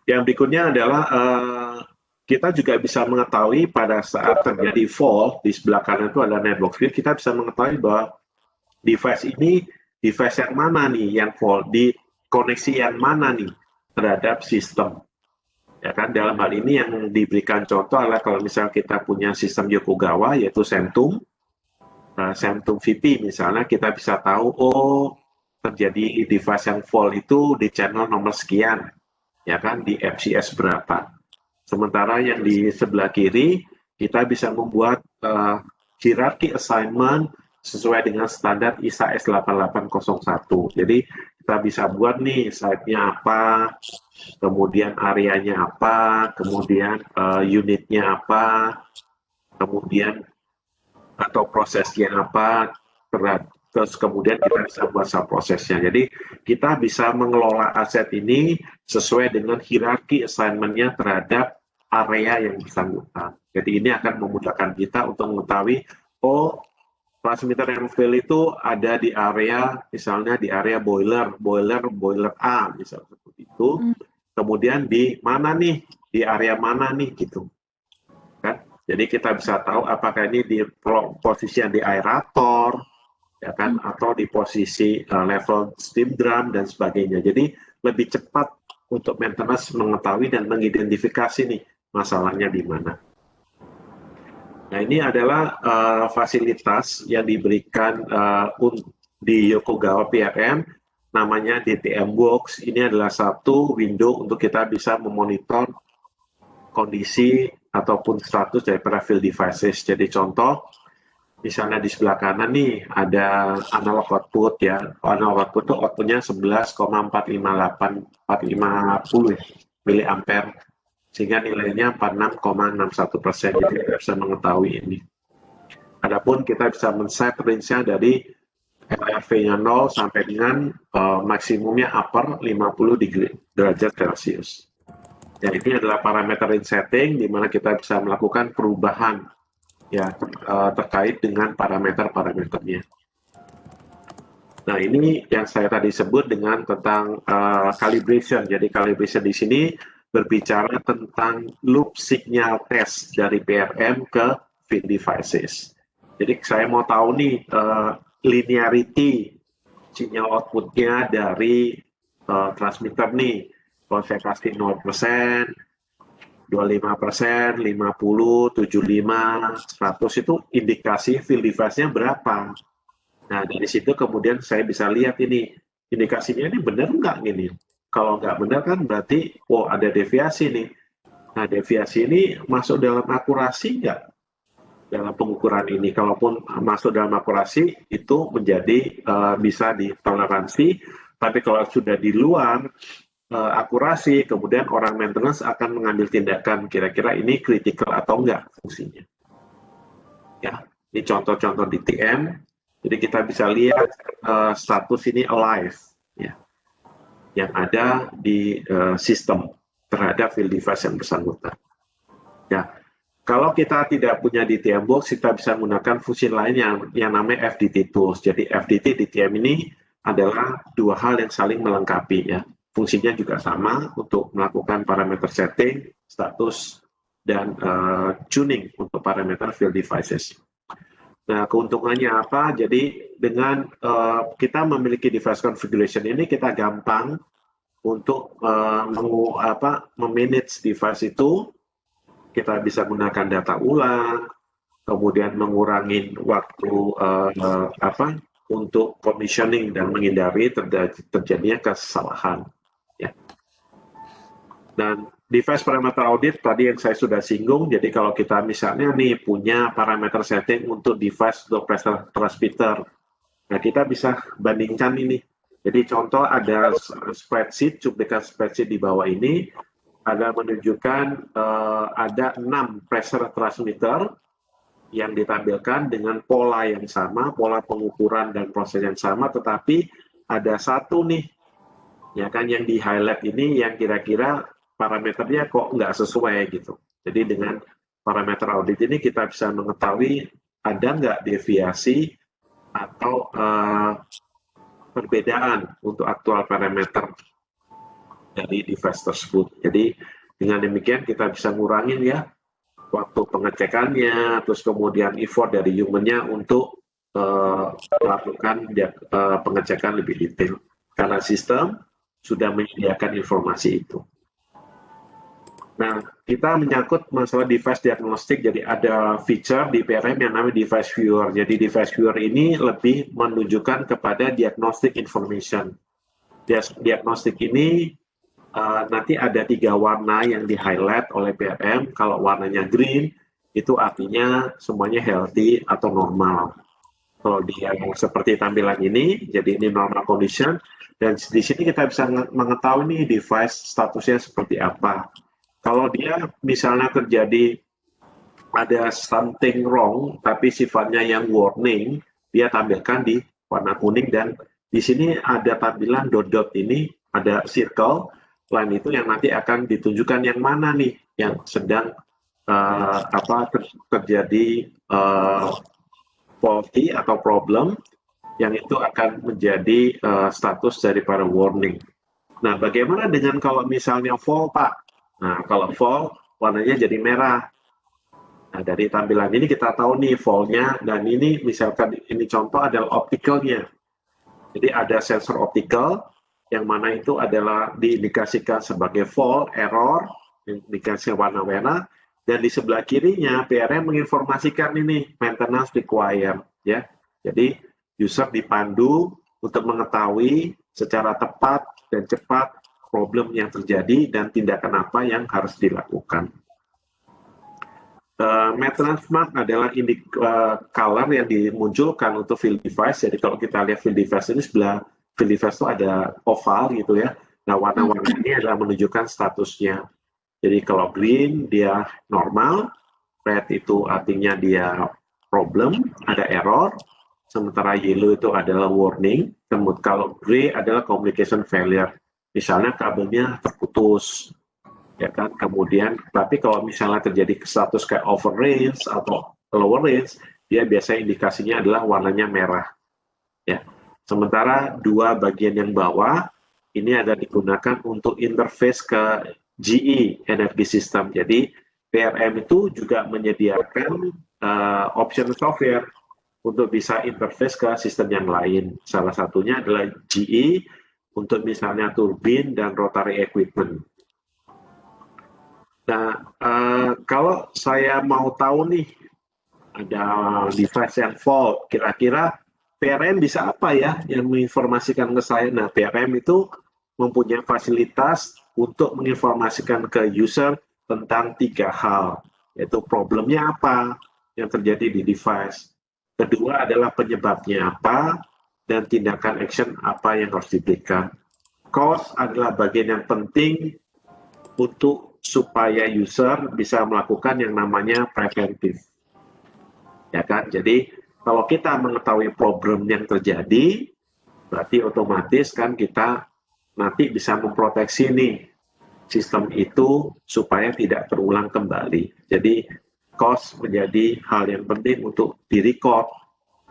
Yang berikutnya adalah kita juga bisa mengetahui pada saat terjadi fault, di sebelah kanan itu ada network field, kita bisa mengetahui bahwa device ini device yang mana nih yang fault, di koneksi yang mana nih terhadap sistem. Ya kan, dalam hal ini yang diberikan contoh adalah kalau misalnya kita punya sistem Yokogawa yaitu Centum, Centum VP misalnya, kita bisa tahu terjadi device yang fault itu di channel nomor sekian, ya kan, di FCS berapa. Sementara yang di sebelah kiri kita bisa membuat hierarchy assignment sesuai dengan standar ISA S8801. Jadi kita bisa buat nih site-nya apa, kemudian areanya apa, kemudian unitnya apa, kemudian atau prosesnya apa, terus kemudian kita bisa buat prosesnya. Jadi kita bisa mengelola aset ini sesuai dengan hierarki assignment-nya terhadap area yang bersangkutan. Jadi ini akan memudahkan kita untuk mengetahui, oh transmitter yang fail itu ada di area, misalnya di area boiler A, misalnya seperti itu. Kemudian di mana nih, di area mana nih, gitu. Kan? Jadi kita bisa tahu apakah ini di posisi yang di aerator, ya kan, atau di posisi level steam drum dan sebagainya. Jadi lebih cepat untuk maintenance mengetahui dan mengidentifikasi nih masalahnya di mana. Nah, ini adalah fasilitas yang diberikan di Yokogawa PRM, namanya DTM Box. Ini adalah satu window untuk kita bisa memonitor kondisi ataupun status daripada field devices. Jadi contoh, misalnya di sebelah kanan nih ada analog output ya. Analog output itu outputnya 11,450 miliampere, sehingga nilainya 46,61%. Jadi kita bisa mengetahui ini. Adapun kita bisa men-set range-nya dari LRV-nya 0 sampai dengan maksimumnya upper 50 derajat Celcius. Dan ini adalah parameter range setting di mana kita bisa melakukan perubahan ya terkait dengan parameter-parameternya. Nah, ini yang saya tadi sebut dengan tentang calibration. Jadi calibration di sini berbicara tentang loop signal test dari PRM ke field devices. Jadi saya mau tahu nih linearity signal outputnya dari transmitter nih. Kalau saya kasih 0%, 25%, 50, 75, 100 itu indikasi field device-nya berapa. Nah, dari situ kemudian saya bisa lihat ini, indikasinya ini benar nggak ini. Kalau nggak benar kan berarti, oh ada deviasi nih. Nah, deviasi ini masuk dalam akurasi nggak? Dalam pengukuran ini. Kalaupun masuk dalam akurasi, itu menjadi bisa ditoleransi. Tapi kalau sudah di luar akurasi, kemudian orang maintenance akan mengambil tindakan kira-kira ini kritikal atau enggak fungsinya. Ya, ini contoh-contoh di TM. Jadi kita bisa lihat status ini alive, ya, yang ada di sistem terhadap field device yang bersangkutan. Ya, kalau kita tidak punya DTM box, kita bisa menggunakan fungsi lain yang namanya FDT tools. Jadi FDT DTM ini adalah dua hal yang saling melengkapi ya. Fungsinya juga sama untuk melakukan parameter setting, status, dan tuning untuk parameter field devices. Nah, keuntungannya apa? Jadi dengan kita memiliki device configuration ini, kita gampang untuk memanage device itu. Kita bisa menggunakan data ulang, kemudian mengurangi waktu untuk commissioning dan menghindari terjadinya kesalahan. Ya. Dan device parameter audit tadi yang saya sudah singgung, jadi kalau kita misalnya nih punya parameter setting untuk device untuk pressure transmitter, nah kita bisa bandingkan ini. Jadi contoh ada spreadsheet, cuplikan spreadsheet di bawah ini, ada menunjukkan ada 6 pressure transmitter yang ditampilkan dengan pola yang sama, pola pengukuran dan proses yang sama, tetapi ada satu nih, ya kan, yang di highlight ini yang kira-kira parameternya kok nggak sesuai gitu. Jadi dengan parameter audit ini kita bisa mengetahui ada nggak deviasi atau perbedaan untuk aktual parameter dari device tersebut. Jadi dengan demikian kita bisa ngurangin ya waktu pengecekannya, terus kemudian effort dari human-nya untuk melakukan pengecekan lebih detail. Karena sistem sudah menyediakan informasi itu. Nah, kita menyangkut masalah device diagnostik, jadi ada feature di PRM yang namanya device viewer. Jadi device viewer ini lebih menunjukkan kepada diagnostic information. Diagnostik ini nanti ada 3 warna yang di-highlight oleh PRM. Kalau warnanya green, itu artinya semuanya healthy atau normal. Kalau dia seperti tampilan ini, jadi ini normal condition, dan di sini kita bisa mengetahui nih device statusnya seperti apa. Kalau dia misalnya terjadi ada something wrong, tapi sifatnya yang warning, dia tampilkan di warna kuning, dan di sini ada tampilan dot-dot ini, ada circle, selain itu yang nanti akan ditunjukkan yang mana nih, yang sedang terjadi faulty atau problem, yang itu akan menjadi status daripada warning. Nah, bagaimana dengan kalau misalnya fall, Pak? Nah, kalau fall, warnanya jadi merah. Nah, dari tampilan ini kita tahu nih fall-nya, dan ini misalkan ini contoh adalah optical-nya. Jadi ada sensor optical, yang mana itu adalah diindikasikan sebagai fall, error, indikasi warna merah, dan di sebelah kirinya PRM menginformasikan ini maintenance required, ya. Jadi user dipandu untuk mengetahui secara tepat dan cepat problem yang terjadi dan tindakan apa yang harus dilakukan. Maintenance mark adalah color yang dimunculkan untuk field device. Jadi kalau kita lihat field device ini, sebelah field device itu ada oval gitu ya. Nah, warna-warna ini adalah menunjukkan statusnya. Jadi kalau green dia normal, red itu artinya dia problem, ada error, sementara yellow itu adalah warning, kemudian kalau gray adalah communication failure, misalnya kabelnya terputus, ya kan. Kemudian, tapi kalau misalnya terjadi status kayak over range atau lower range, dia biasanya indikasinya adalah warnanya merah, ya. Sementara dua bagian yang bawah ini ada digunakan untuk interface ke GE Energy System. Jadi PRM itu juga menyediakan option software untuk bisa interface ke sistem yang lain. Salah satunya adalah GE untuk misalnya turbin dan rotary equipment. Nah, kalau saya mau tahu nih, ada device yang fault, kira-kira PRM bisa apa ya yang menginformasikan ke saya? Nah, PRM itu mempunyai fasilitas untuk menginformasikan ke user tentang 3 hal, yaitu problemnya apa yang terjadi di device, kedua adalah penyebabnya apa, dan tindakan action apa yang harus diberikan. Cause adalah bagian yang penting untuk supaya user bisa melakukan yang namanya preventif, ya kan. Jadi kalau kita mengetahui problem yang terjadi, berarti otomatis kan kita nanti bisa memproteksi nih sistem itu supaya tidak terulang kembali. Jadi cause menjadi hal yang penting untuk direcord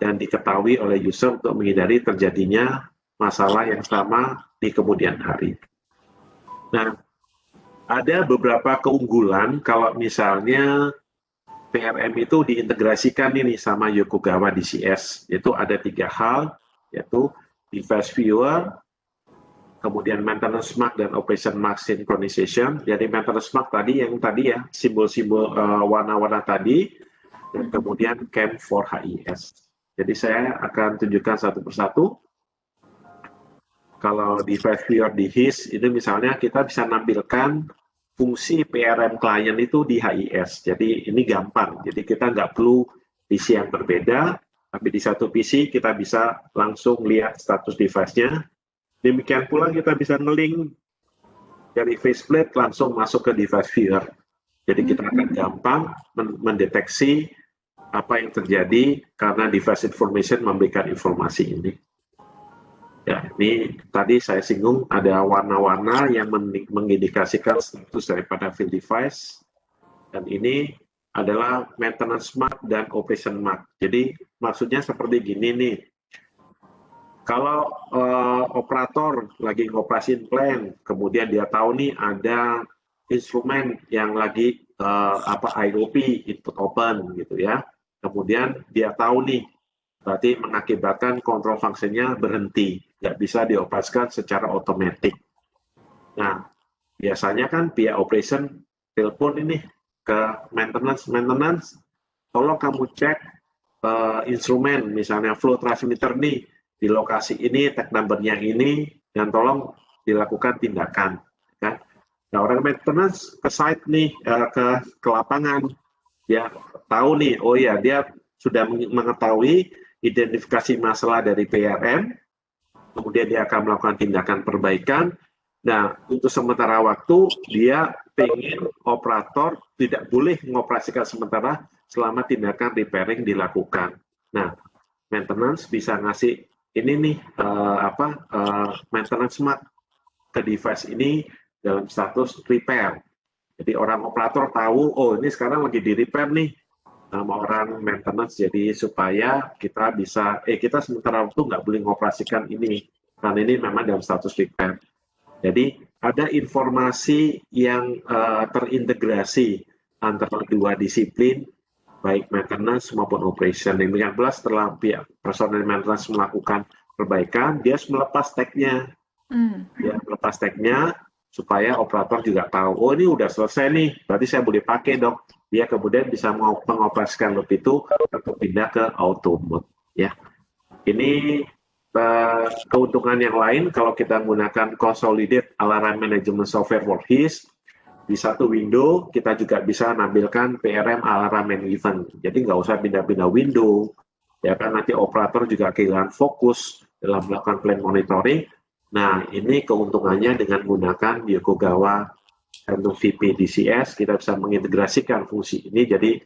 dan diketahui oleh user untuk menghindari terjadinya masalah yang sama di kemudian hari. Nah, ada beberapa keunggulan kalau misalnya PRM itu diintegrasikan ini sama Yokogawa DCS. Itu ada 3 hal, yaitu device viewer, kemudian maintenance mark dan operation mark synchronization. Jadi maintenance mark tadi yang tadi ya, simbol-simbol warna-warna tadi, dan kemudian CAM for HIS. Jadi saya akan tunjukkan satu persatu. Kalau device viewer di HIS, itu misalnya kita bisa nampilkan fungsi PRM client itu di HIS. Jadi ini gampang. Jadi kita nggak perlu PC yang berbeda, tapi di satu PC kita bisa langsung lihat status device-nya. Demikian pula kita bisa nge-link dari faceplate langsung masuk ke device viewer. Jadi kita akan gampang mendeteksi apa yang terjadi karena device information memberikan informasi ini. Ya, ini tadi saya singgung ada warna-warna yang mengindikasikan status daripada field device, dan ini adalah maintenance mark dan operation mark. Jadi maksudnya seperti gini nih. Kalau operator lagi ngoperasin plant, kemudian dia tahu nih ada instrumen yang lagi IOP, input open gitu ya. Kemudian dia tahu nih, berarti mengakibatkan kontrol fungsinya berhenti, nggak bisa dioperasikan secara otomatis. Nah, biasanya kan pihak operation telepon ini ke maintenance, tolong kamu cek instrumen, misalnya flow transmitter nih, di lokasi ini, tag number-nya ini, dan tolong dilakukan tindakan. Kan? Nah, orang maintenance ke site nih, ke lapangan, ya tahu nih, oh ya dia sudah mengetahui identifikasi masalah dari PRM, kemudian dia akan melakukan tindakan perbaikan. Nah, untuk sementara waktu, dia pengen operator tidak boleh mengoperasikan sementara selama tindakan repairing dilakukan. Nah, maintenance bisa ngasih ini nih, maintenance smart ke device ini dalam status repair. Jadi orang operator tahu, oh ini sekarang lagi di repair nih, sama orang maintenance, jadi supaya kita bisa, kita sementara waktu nggak boleh mengoperasikan ini, karena ini memang dalam status repair. Jadi ada informasi yang terintegrasi antara dua disiplin, baik maintenance maupun operation. Yang jelas setelah pihak personel maintenance melakukan perbaikan, dia harus melepas tag-nya. Dia melepas tag-nya supaya operator juga tahu, oh ini udah selesai nih, berarti saya boleh pakai dong. Dia kemudian bisa mengoperasikan loop itu untuk pindah ke auto mode. Ya, ini keuntungan yang lain kalau kita menggunakan Consolidated Alarm Management Software for HIS, di satu window kita juga bisa menampilkan PRM alarm and event. Jadi nggak usah pindah-pindah window, ya kan nanti operator juga kehilangan fokus dalam melakukan plan monitoring. Nah, ini keuntungannya dengan menggunakan Yokogawa untuk VP DCS, kita bisa mengintegrasikan fungsi ini. Jadi,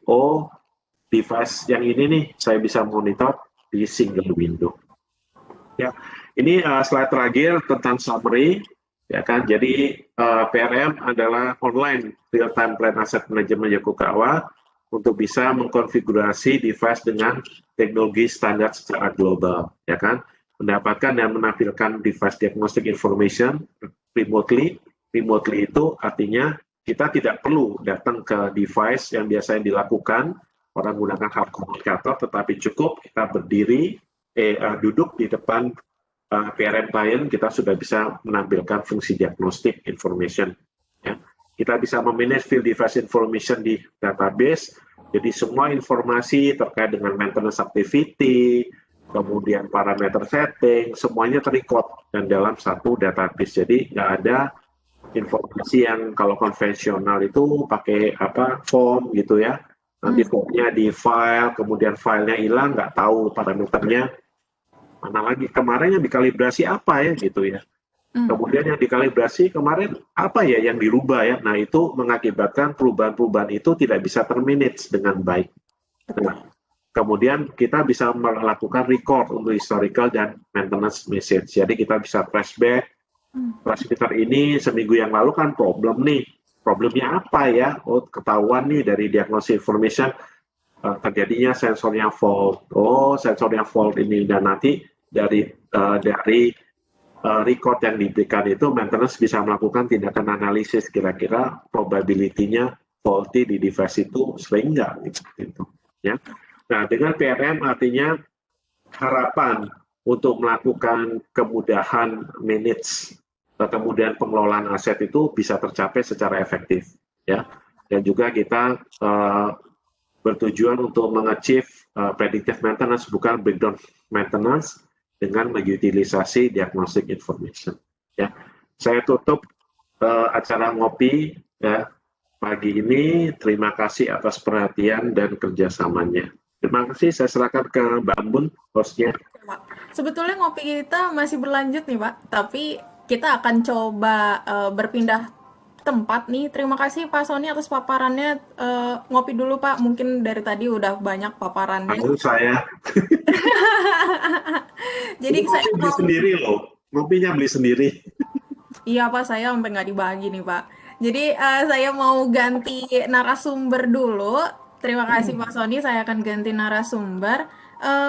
device yang ini nih saya bisa monitor di single window. Ya, ini slide terakhir tentang summary, ya kan. Jadi PRM adalah online real time plan asset management Yokogawa untuk bisa mengkonfigurasi device dengan teknologi standar secara global, ya kan. Mendapatkan dan menampilkan device diagnostic information remotely. Remotely itu artinya kita tidak perlu datang ke device yang biasanya dilakukan orang menggunakan hard komunikator, tetapi cukup kita berdiri duduk di depan PRM client, kita sudah bisa menampilkan fungsi diagnostic information. Ya. Kita bisa memanage field device information di database, jadi semua informasi terkait dengan maintenance activity, kemudian parameter setting, semuanya terrecord dan dalam satu database. Jadi nggak ada informasi yang kalau konvensional itu pakai form gitu ya. Nanti formnya di file, kemudian filenya hilang, nggak tahu parameternya. Mana lagi kemarin yang dikalibrasi apa ya gitu ya. Kemudian yang dikalibrasi kemarin apa ya yang dirubah ya. Nah itu mengakibatkan perubahan-perubahan itu tidak bisa termanage dengan baik. Nah, kemudian kita bisa melakukan record untuk historical dan maintenance message. Jadi kita bisa flashback. Transmitter ini seminggu yang lalu kan problem nih. Problemnya apa ya? Oh ketahuan nih dari diagnosis information terjadinya sensornya fault. Oh, sensornya fault ini, dan nanti dari record yang diberikan itu maintenance bisa melakukan tindakan analisis kira-kira probability-nya faulty di device itu sering nggak gitu. Ya. Nah, dengan PRM artinya harapan untuk melakukan kemudahan manage kemudian pengelolaan aset itu bisa tercapai secara efektif, ya. Dan juga kita bertujuan untuk mengachieve predictive maintenance, bukan breakdown maintenance, dengan mengutilisasi diagnostic information. Ya, saya tutup acara ngopi ya pagi ini. Terima kasih atas perhatian dan kerjasamanya. Terima kasih. Saya serahkan ke Mbak Ambun, hostnya. Sebetulnya ngopi kita masih berlanjut nih Pak, tapi kita akan coba berpindah tempat nih. Terima kasih Pak Sony atas paparannya. Ngopi dulu Pak, mungkin dari tadi udah banyak paparannya. Aku saya. Jadi saya beli sendiri loh, ngopinya beli sendiri. Iya Pak, saya sampai nggak dibagi nih Pak. Jadi saya mau ganti narasumber dulu. Terima kasih Pak Sony, saya akan ganti narasumber.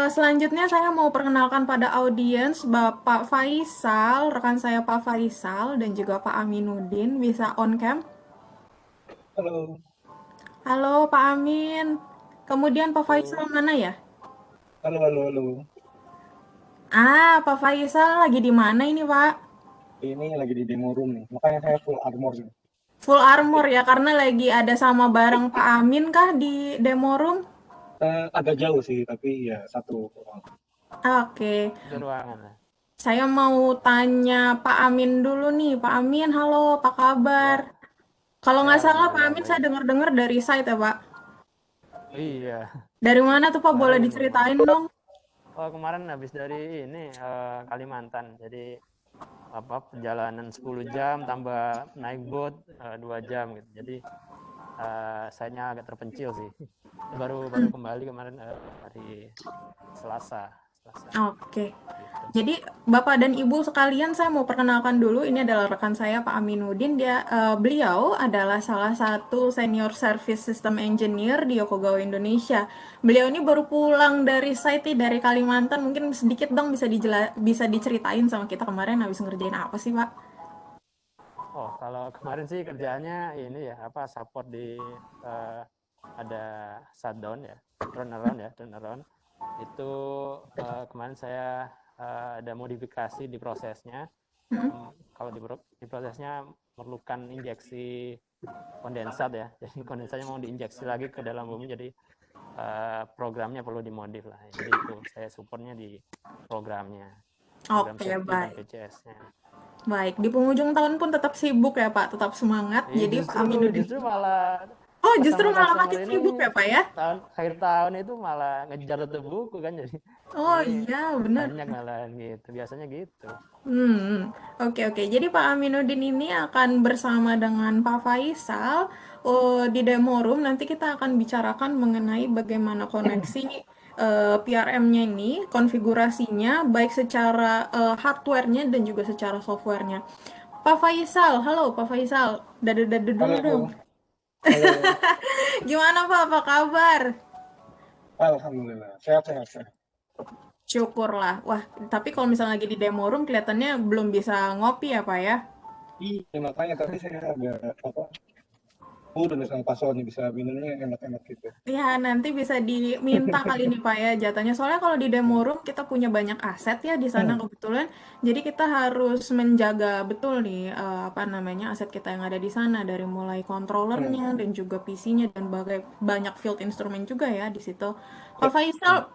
Selanjutnya saya mau perkenalkan pada audiens Bapak Faisal, rekan saya Pak Faisal, dan juga Pak Aminuddin. Bisa on cam? Halo, Halo Pak Amin. Kemudian Pak halo, Faisal mana ya? halo, halo, halo. Pak Faisal lagi di mana ini Pak? Ini lagi di demo room nih, makanya saya full armor nih. Full armor ya, karena lagi ada sama bareng Pak Amin kah di demo room? Agak jauh sih, tapi ya satu orang. Oke. Ada ruangan. Saya mau tanya Pak Amin dulu nih. Pak Amin, halo, apa kabar? Ya, Kalau ya nggak salah Pak alhamdulillah Amin saya baik. dengar-dengar dari site ya Pak. Iya, Dari mana tuh Pak? Boleh baru ini. diceritain dong? Oh, kemarin habis dari ini Kalimantan. Jadi perjalanan 10 jam tambah naik boat 2 jam gitu. Jadi sayanya agak terpencil sih. Baru kembali kemarin hari Selasa. Oke. Gitu. Jadi Bapak dan Ibu sekalian, saya mau perkenalkan dulu. Ini adalah rekan saya Pak Aminuddin. Beliau adalah salah satu senior service system engineer di Yokogawa Indonesia. Beliau ini baru pulang dari site dari Kalimantan. Mungkin sedikit dong bisa diceritain sama kita kemarin habis ngerjain apa sih, Pak? Oh, kalau kemarin sih kerjaannya ini ya, support di ada shutdown ya, turnaround. Itu kemarin saya ada modifikasi di prosesnya. Kalau di prosesnya memerlukan injeksi kondensat ya, jadi kondensatnya mau diinjeksi lagi ke dalam bumi, jadi programnya perlu dimodif lah. Jadi itu saya supportnya di programnya, program Oke, safety dan baik. PCS-nya. Baik, di penghujung tahun pun tetap sibuk ya Pak, tetap semangat. Jadi Pak Aminuddin. Justru malah Oh, justru malah customer makin sibuk ini ya Pak ya? akhir tahun itu malah ngejar tutup buku kan, jadi Oh ini iya, benar. banyak malah gitu, biasanya gitu. Oke oke. Jadi Pak Aminuddin ini akan bersama dengan Pak Faisal di demo room. Nanti kita akan bicarakan mengenai bagaimana koneksi PRM-nya ini, konfigurasinya, baik secara hardware-nya dan juga secara software-nya. Pak Faisal, halo Pak Faisal. Dadu-dadu dulu Halo, dong. halo. Gimana Pak, apa kabar? Alhamdulillah, sehat. Syukurlah. Wah, tapi kalau misalnya lagi di demo room kelihatannya belum bisa ngopi ya Pak ya? Iya, makanya tadi saya agak udah sama Pak Sony bisa minumnya enak-enak gitu. Ya, nanti bisa diminta kali ini Pak ya jatahnya. Soalnya kalau di demo room kita punya banyak aset ya di sana kebetulan. Jadi kita harus menjaga betul nih apa namanya aset kita yang ada di sana dari mulai controllernya dan juga PC-nya dan banyak field instrument juga ya di situ. Pak Faisal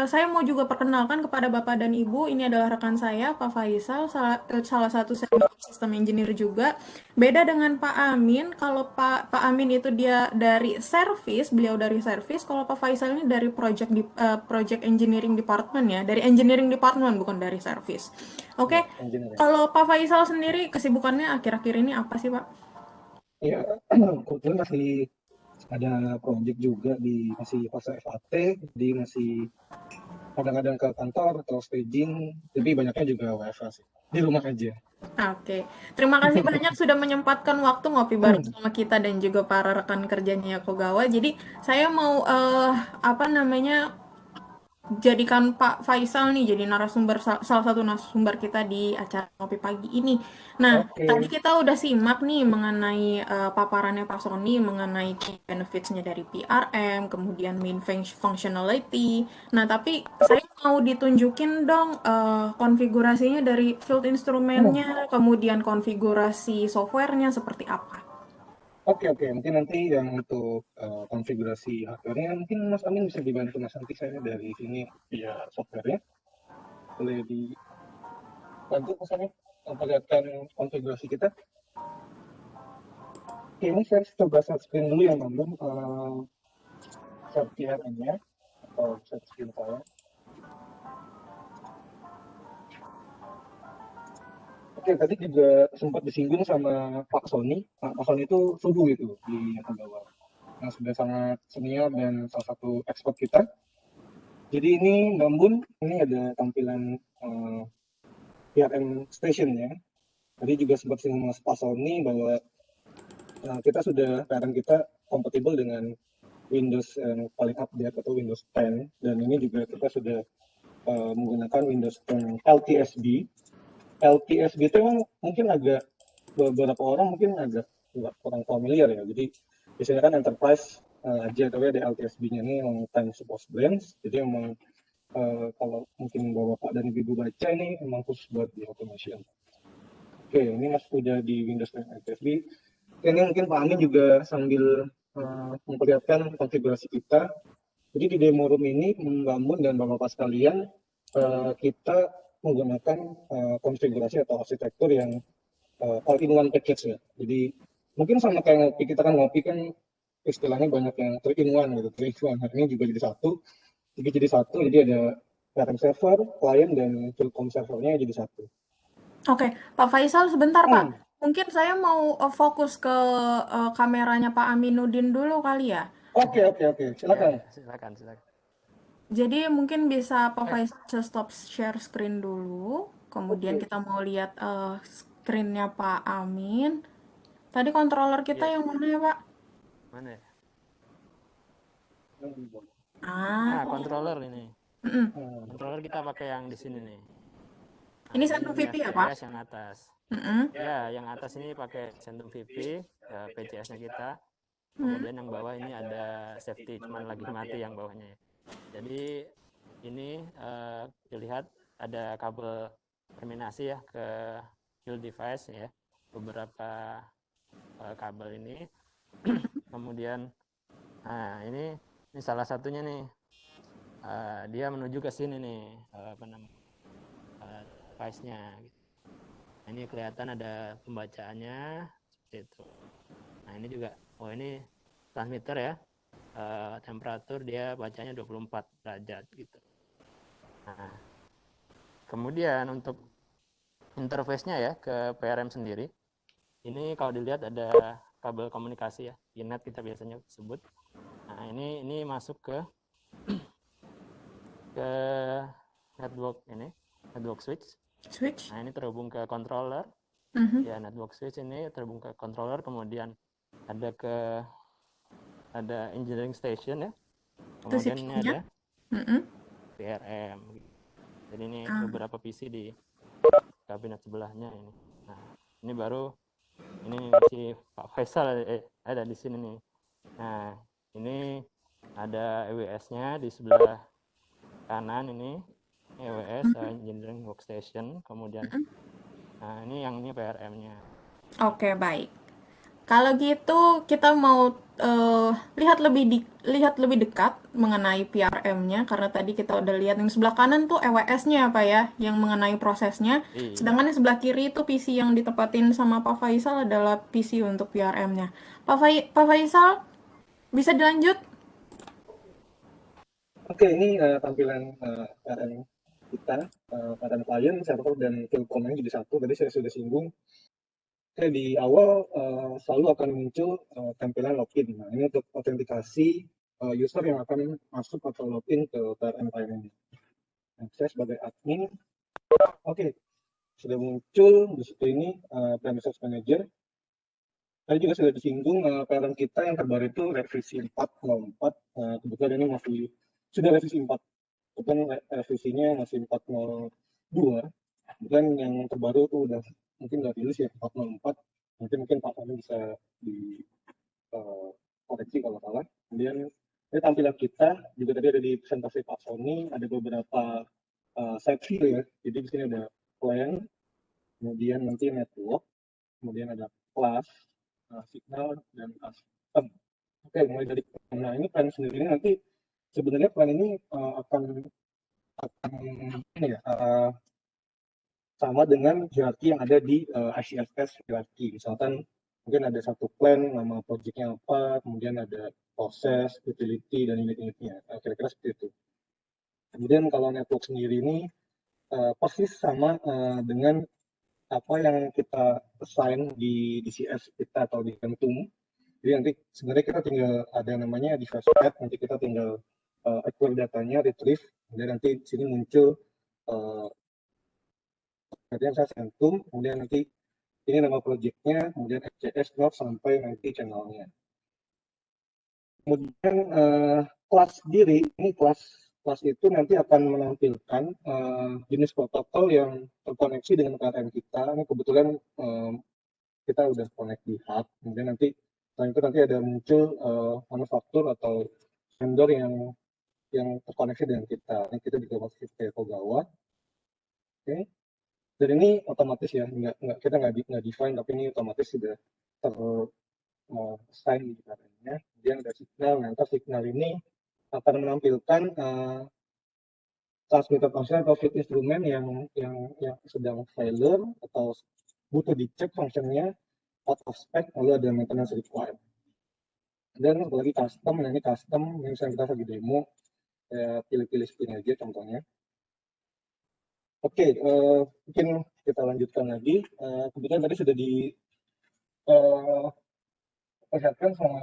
saya mau juga perkenalkan kepada Bapak dan Ibu. Ini adalah rekan saya Pak Faisal salah satu senior sistem engineer juga. Beda dengan Pak Amin, kalau Pak Amin itu dia dari service, beliau dari service, kalau Pak Faisal ini dari project engineering department ya, dari engineering department bukan dari service. Oke, Ya, engineering. kalau Pak Faisal sendiri kesibukannya akhir-akhir ini apa sih Pak? Iya, kebetulan masih ada project juga masih fase FAT, jadi masih kadang-kadang ke kantor atau staging, tapi banyaknya juga WFH sih. Di rumah aja. Oke, terima kasih banyak sudah menyempatkan waktu ngopi bareng sama kita dan juga para rekan kerjanya Kogawa. Jadi saya mau apa namanya jadikan Pak Faisal nih jadi salah satu narasumber kita di acara Ngopi Pagi ini. Nah, tadi Oke. kita udah simak nih mengenai paparannya Pak Sony mengenai key benefits-nya dari PRM, kemudian main functionality. Nah, tapi saya mau ditunjukin dong konfigurasinya dari field instrumennya, kemudian konfigurasi softwarenya seperti apa. Oke, mungkin nanti yang untuk konfigurasi hardware-nya mungkin Mas Amin bisa dibantu Mas, nanti saya dari sini via software-nya. Boleh dibantu Mas Amin memperlihatkan konfigurasi kita. Oke, ini saya coba share screen dulu ya teman-teman, share PRM-nya atau share screen saya. Oke, tadi juga sempat disinggung sama Pak Sony. Pak Sony itu suhu gitu di Yokogawa, yang sudah sangat senior dan salah satu ekspert kita. Jadi ini Bambun, ini ada tampilan PRM station-nya. Tadi juga sempat singgung Mas Pak Sony bahwa kita sudah PRM kita kompatibel dengan Windows yang paling update atau Windows 10, dan ini juga kita sudah menggunakan Windows 10 LTSB. LTSB itu memang mungkin agak beberapa orang mungkin agak kurang familiar ya. Jadi biasanya kan enterprise aja, tapi ada LTSB-nya ini yang time support blends. Jadi memang kalau mungkin bapak dan ibu baca ini memang khusus buat di automation. Oke, ini Mas udah di Windows 10 LTSB. Ini mungkin Pak Amin juga sambil memperlihatkan konfigurasi kita. Jadi di demo room ini membangun dan bapak-bapak sekalian kita menggunakan konfigurasi atau arsitektur yang all-in-one package ya. Jadi mungkin sama kayak ngopi, kita kan ngopi kan istilahnya banyak yang 3-in-1 gitu, 3-in-1. Ini juga jadi satu. tiga jadi satu, jadi ada PRM server, client, dan Philcom servernya jadi satu. Oke, Pak Faisal sebentar Pak. Hmm. Mungkin saya mau fokus ke kameranya Pak Aminuddin dulu kali ya. Oke, Ya, silakan. ya, silakan. Jadi mungkin bisa Pak Eh, Faisal stop share screen dulu. Kemudian Oke. kita mau lihat screennya Pak Amin. Tadi controller kita ya, yang mana ya Pak? mana ya? Ah, Ah, controller ini. mm-mm. Hmm. Controller kita pakai yang di sini nih. Nah, Ini ini Sandung VP ya Pak? FPS yang atas. Mm-mm. Ya, yang atas ini pakai Centum VP, PCS-nya kita. Mm. Kemudian yang bawah ini ada safety, cuman lagi mati yang bawahnya. Jadi ini dilihat ada kabel terminasi ya ke field device ya, beberapa kabel ini. Kemudian, nah ini salah satunya nih, dia menuju ke sini nih, apa namanya, device-nya. Gitu. Nah, ini kelihatan ada pembacaannya seperti itu. Nah ini juga, oh ini transmitter ya, temperatur dia bacanya 24 derajat gitu. Nah, kemudian untuk interface-nya ya ke PRM sendiri, ini kalau dilihat ada kabel komunikasi ya, Ethernet kita biasanya sebut. Nah ini masuk ke network switch. Switch. Nah ini terhubung ke controller. Mhm. Ya network switch ini terhubung ke controller, kemudian ada engineering station ya. Itu Kemudian ini CPU-nya. ada Mm-mm. PRM. Jadi ini Ah. beberapa PC di kabinet sebelahnya ini. Nah, ini baru ini si Pak Faisal ada di sini nih. Nah, ini ada EWS-nya di sebelah kanan ini. EWS Engineering Workstation, kemudian nah ini PRM-nya. Oke, baik. Kalau gitu kita mau lihat lebih dekat mengenai PRM-nya karena tadi kita udah lihat yang sebelah kanan tuh EWS-nya apa ya yang mengenai prosesnya. Iya. Sedangkan yang sebelah kiri itu PC yang ditempatin sama Pak Faisal adalah PC untuk PRM-nya. Pak Faisal bisa dilanjut? Oke, ini tampilan PRM kita, PRM client, server, dan Philcom-nya jadi satu. Tadi saya sudah singgung. Oke, di awal selalu akan muncul tampilan login. Nah, ini untuk autentikasi user yang akan masuk atau login ke PRM client ini. Nah, saya sebagai admin, oke, sudah muncul di situ ini Premises Manager. Tadi juga sudah disinggung PRM kita yang terbaru itu revisi 4.04. Kebetulan ini masih sudah revisi 4. Kebetulan revisinya masih 4.02. Kemudian yang terbaru itu udah mungkin udah rilis ya 4.04. Mungkin Pak Fahmi bisa dikoreksi kalau salah. Kemudian ini tampilan kita juga tadi ada di presentasi Pak Sony, ada beberapa side view ya. Jadi di sini ada plan, kemudian nanti network, kemudian ada class, signal, dan custom. Oke, mulai dari nah ini plan sendiri nanti sebenarnya plan ini akan ini ya, sama dengan hierarki yang ada di ICFS hierarki. Misalkan mungkin ada satu plan, nama projectnya apa, kemudian ada proses, utility, dan unit-unitnya. Kira-kira seperti itu. Kemudian kalau network sendiri ini persis sama dengan apa yang kita assign di DCS kita atau di Centum. Jadi nanti sebenarnya kita tinggal ada namanya device path, nanti kita tinggal acquire datanya, retrieve, kemudian nanti di sini muncul kemudian saya Centum, kemudian nanti ini nama projectnya, kemudian FCS node sampai nanti channelnya. Kemudian kelas sendiri, ini kelas itu nanti akan menampilkan jenis protokol yang terkoneksi dengan KRM kita. Ini kebetulan kita udah connect di hub, kemudian nanti selain itu nanti ada muncul manufaktur atau vendor yang terkoneksi dengan kita. Ini kita juga masih kayak Kogawa. Oke. Dan ini otomatis ya, kita nggak define, tapi ini otomatis sudah sign di KRM-nya. Kemudian ada signal, nah signal ini akan menampilkan transmitter function atau field instrumen yang sedang failure atau butuh dicek fungsinya out of spec, lalu ada maintenance required. Dan satu lagi custom, nah ini custom, misalnya kita lagi demo, pilih-pilih spin aja contohnya. Oke, mungkin kita lanjutkan lagi. Kebetulan tadi sudah diperlihatkan sama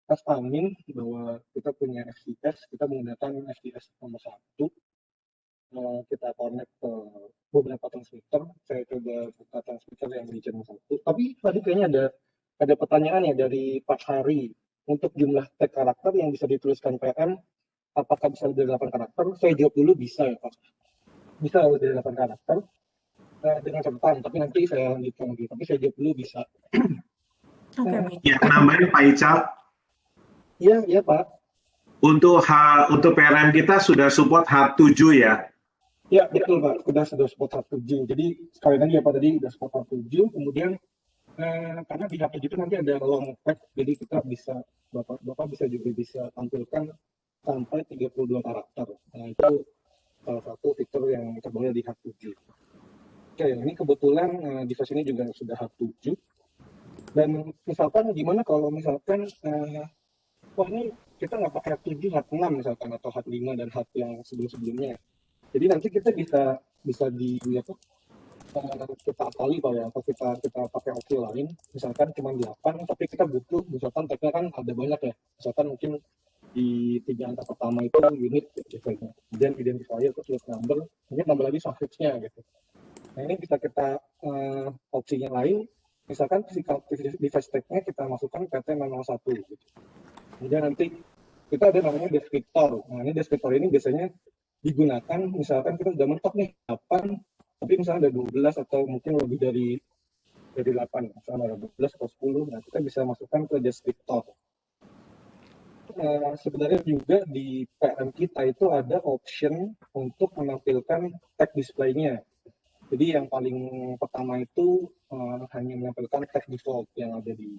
Mas Amin bahwa kita punya FCS, kita menggunakan FCS nomor 1. Kita connect ke beberapa transmitter. Saya coba buka transmitter yang di channel 1. Tapi tadi kayaknya ada pertanyaan ya dari Pak Hari. Untuk jumlah tag karakter yang bisa dituliskan PM, apakah bisa lebih dari 8 karakter? Saya jawab dulu, bisa ya Pak. Bisa lebih dari 8 karakter. Dengan catatan, tapi nanti saya lanjutkan lagi. Tapi saya jawab dulu bisa. Oke, baik. Ya, nambahin Pak Ical. Iya Pak. Untuk PRM kita sudah support H7 ya. Ya betul Pak, sudah support H7. Jadi sekali lagi ya Pak, tadi sudah support H7. Kemudian karena di H7 itu nanti ada long text, jadi kita bisa Bapak bisa tampilkan sampai 32 karakter. Nah itu salah satu fitur yang terbaru di H7. Oke, ini kebetulan device ini juga sudah H7. Dan misalkan gimana kalau misalkan wah ini kita nggak pakai H7, H6 misalkan, atau H5 dan H yang sebelum-sebelumnya. Jadi nanti kita bisa kita akali Pak ya, atau kita pakai opsi lain, misalkan cuma 8, tapi kita butuh, misalkan tagnya kan ada banyak ya, misalkan mungkin di 3 angka pertama itu unit misalnya, kemudian identifier itu slot number, mungkin tambah lagi suffixnya gitu. Nah ini bisa kita opsinya lain, misalkan physical device tag-nya kita masukkan PT001 gitu. Kemudian nanti kita ada namanya deskriptor. Nah ini deskriptor ini biasanya digunakan misalkan kita sudah mentok nih 8, tapi misalnya ada 12 atau mungkin lebih dari 8, misalnya ada 12 atau 10, nah kita bisa masukkan ke deskriptor. Sebenarnya juga di PRM kita itu ada option untuk menampilkan tag display-nya. Jadi yang paling pertama itu hanya menampilkan tag default yang ada di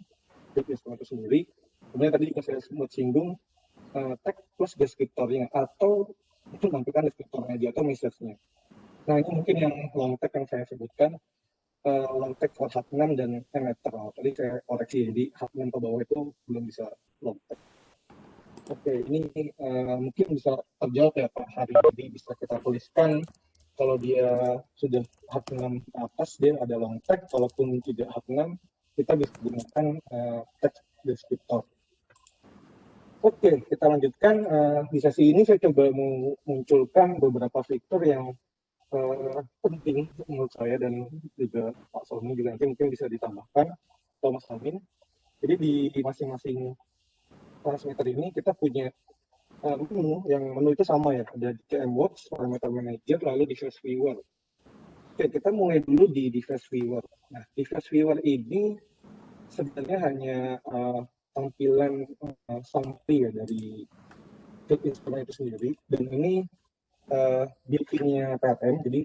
instrumen itu sendiri. Kemudian tadi juga saya sempat singgung tag plus deskriptornya, atau itu menampilkan deskriptornya aja atau message-nya. Nah ini mungkin yang long tag yang saya sebutkan, long tag for H6 dan emitter. Tadi saya koreksi, jadi H6 ke bawah itu belum bisa long tag. Oke, ini mungkin bisa terjawab ya Pak Hari. Jadi bisa kita tuliskan kalau dia sudah H6 ke atas dia ada long tag, kalaupun tidak H6 kita bisa gunakan tag deskriptor. Oke, kita lanjutkan. Di sesi ini saya coba munculkan beberapa fitur yang penting menurut saya, dan juga Pak Sony juga nanti mungkin bisa ditambahkan, atau Mas Amin. Jadi di masing-masing transmitter ini kita punya menu itu sama ya, ada di CMWatch, Parameter Manager, lalu device viewer. Oke, kita mulai dulu di device viewer. Nah, device viewer ini sebenarnya hanya tampilan summary ya dari instrumen itu sendiri, dan ini built-in-nya PRM, jadi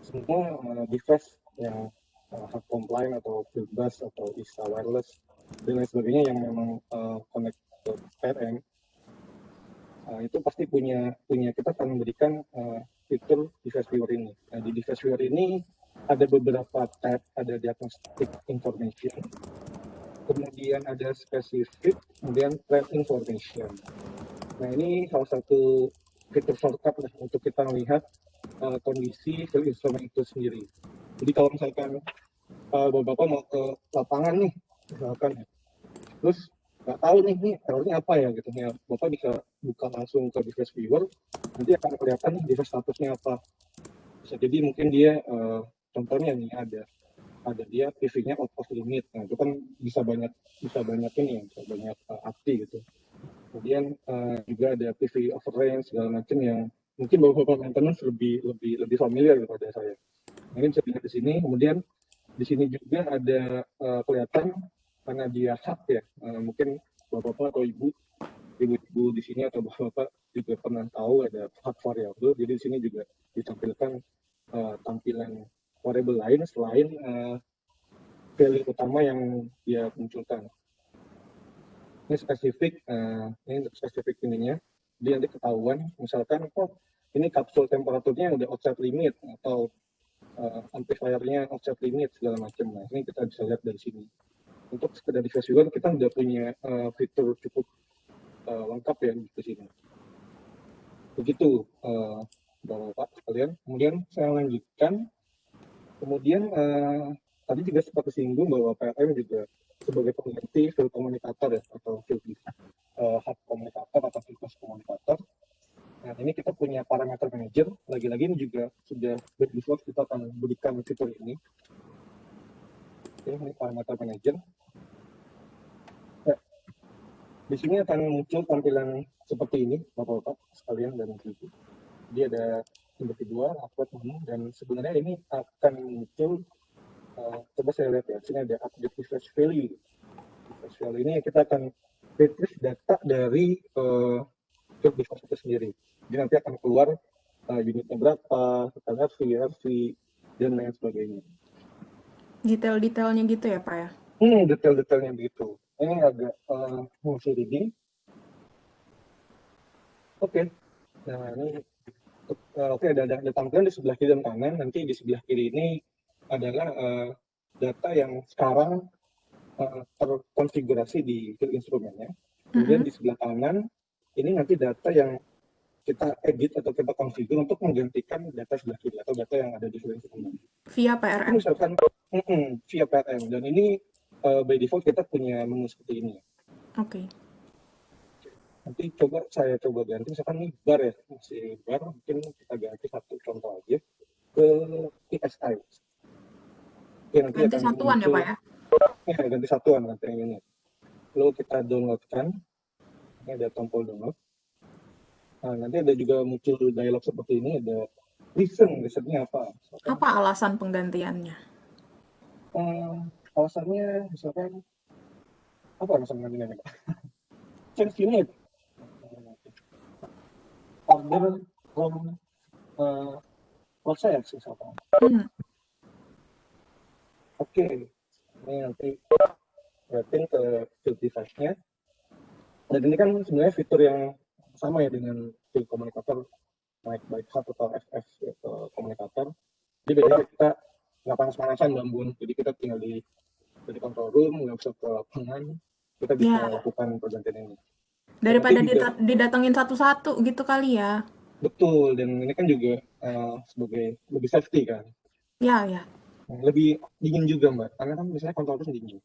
semua device yang hard compliant atau fieldbus atau ISA wireless dan lain sebagainya yang memang connect ke PRM itu pasti punya kita akan memberikan fitur device viewer ini. Nah di device viewer ini ada beberapa tab, ada diagnostic information, kemudian ada specific, kemudian trend information. Nah ini salah satu fitur shortcut lah untuk kita melihat kondisi field instrument itu sendiri. Jadi kalau misalkan Bapak mau ke lapangan nih, misalkan, terus nggak tahu nih errornya apa ya gitu ya, Bapak bisa buka langsung ke device viewer, nanti akan kelihatan nih device statusnya apa. Bisa jadi mungkin dia contohnya nih ada dia PV-nya out of limit, nah itu kan bisa banyak ini ya, bisa banyak api gitu. Kemudian juga ada PV overrange segala macam yang mungkin Bapak maintenance lebih familiar daripada saya. Nah, ini bisa dilihat di sini. Kemudian di sini juga ada kelihatan karena dia hak ya, mungkin Bapak atau Ibu di sini atau Bapak juga pernah tahu ada hak variabel. Jadi di sini juga ditampilkan tampilan variabel lain selain value utama yang dia munculkan. Ini spesifik, ini untuk spesifik ininya, dia nanti ketahuan, misalkan ini kapsul temperaturnya udah outside limit, atau amplifiernya outside limit segala macam. Nah ini kita bisa lihat dari sini. Untuk sekedar device viewer kita udah punya fitur cukup lengkap ya di sini. Begitu, Bapak sekalian. Kemudian saya lanjutkan. Kemudian tadi juga sempat disinggung bahwa PLM juga sebagai pengganti field komunikator ya, atau field hub komunikator atau field bus komunikator. Nah, ini kita punya parameter manager. Lagi-lagi ini juga sudah by default kita akan berikan fitur ini. Oke, ini parameter manager. Ya, di sini akan muncul tampilan seperti ini, Bapak-bapak sekalian dan Ibu. Jadi ada individual, upload menu, dan sebenarnya ini akan muncul, coba saya lihat ya, sini ada update device value. Device value ini kita akan retrieve data dari field device itu sendiri. Jadi nanti akan keluar unitnya berapa, RV, RV, dan lain sebagainya. Detail-detailnya gitu ya, Pak ya? Detail-detailnya begitu. Ini agak multi reading. Oke. Nah, ini oke, ada tampilan di sebelah kiri dan kanan. Nanti di sebelah kiri ini adalah data yang sekarang terkonfigurasi di field instrumennya. Kemudian di sebelah kanan ini nanti data yang kita edit atau kita konfigur untuk menggantikan data sebelah kiri atau data yang ada di field instrumen. Via PRM. Misalkan via PRM, dan ini by default kita punya menu seperti ini. Oke. Nanti saya coba ganti, misalkan ini bar ya, masih bar, mungkin kita ganti satu contoh aja ke PSI. Oke, nanti Ganti akan satuan ya, muncul, Pak ya? Ya, ganti satuan nanti yang ini. Lalu kita downloadkan, ini ada tombol download. Nah, nanti ada juga muncul dialog seperti ini, ada reasonnya apa? Misalkan, Apa alasan penggantiannya? alasannya misalkan apa alasan penggantiannya, Pak? Change unit, order from process misalkan. Oke, ini nanti rating ke field device-nya. Dan ini kan sebenarnya fitur yang sama ya dengan field komunikator, baik hub atau FF atau komunikator. Jadi bedanya kita nggak panas-panasan, Bambun. Jadi kita tinggal di control room, nggak usah ke lapangan, kita bisa lakukan pergantian ini. Daripada didatengin satu-satu gitu kali ya. Betul, dan ini kan juga sebagai lebih safety kan. Ya. Lebih dingin juga, Mbak, karena kan biasanya control room dingin.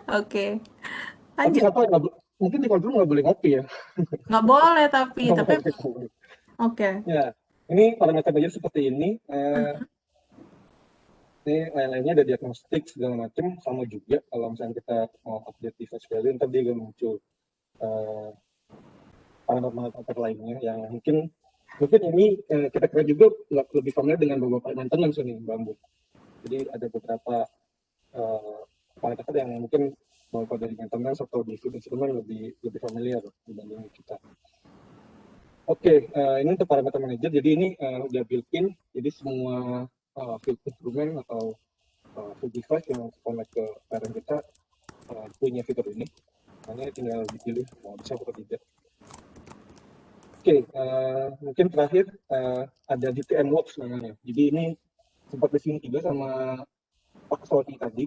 Oke. Tapi mungkin di control room nggak boleh ngopi ya. Nggak boleh tapi Oke. Ya, ini parameter manager seperti ini. Ini lain-lainnya ada diagnostik segala macam, sama juga kalau misalnya kita mau update device value, ntar dia akan muncul parameter lainnya yang mungkin ini kita kira juga lebih familiar dengan beberapa maintenance nih, Bambu. Jadi ada beberapa parameter yang mungkin mau pada di maintenance atau di field instrument lebih familiar dibanding kita. Oke, ini untuk parameter manager. Jadi ini udah built-in, jadi semua field instrument atau field device yang connect ke parent kita punya fitur ini. Hanya tinggal dipilih mau bisa atau tidak. Oke, mungkin terakhir ada DTM Works namanya. Jadi ini sempat disinggung juga sama Pak Sony tadi,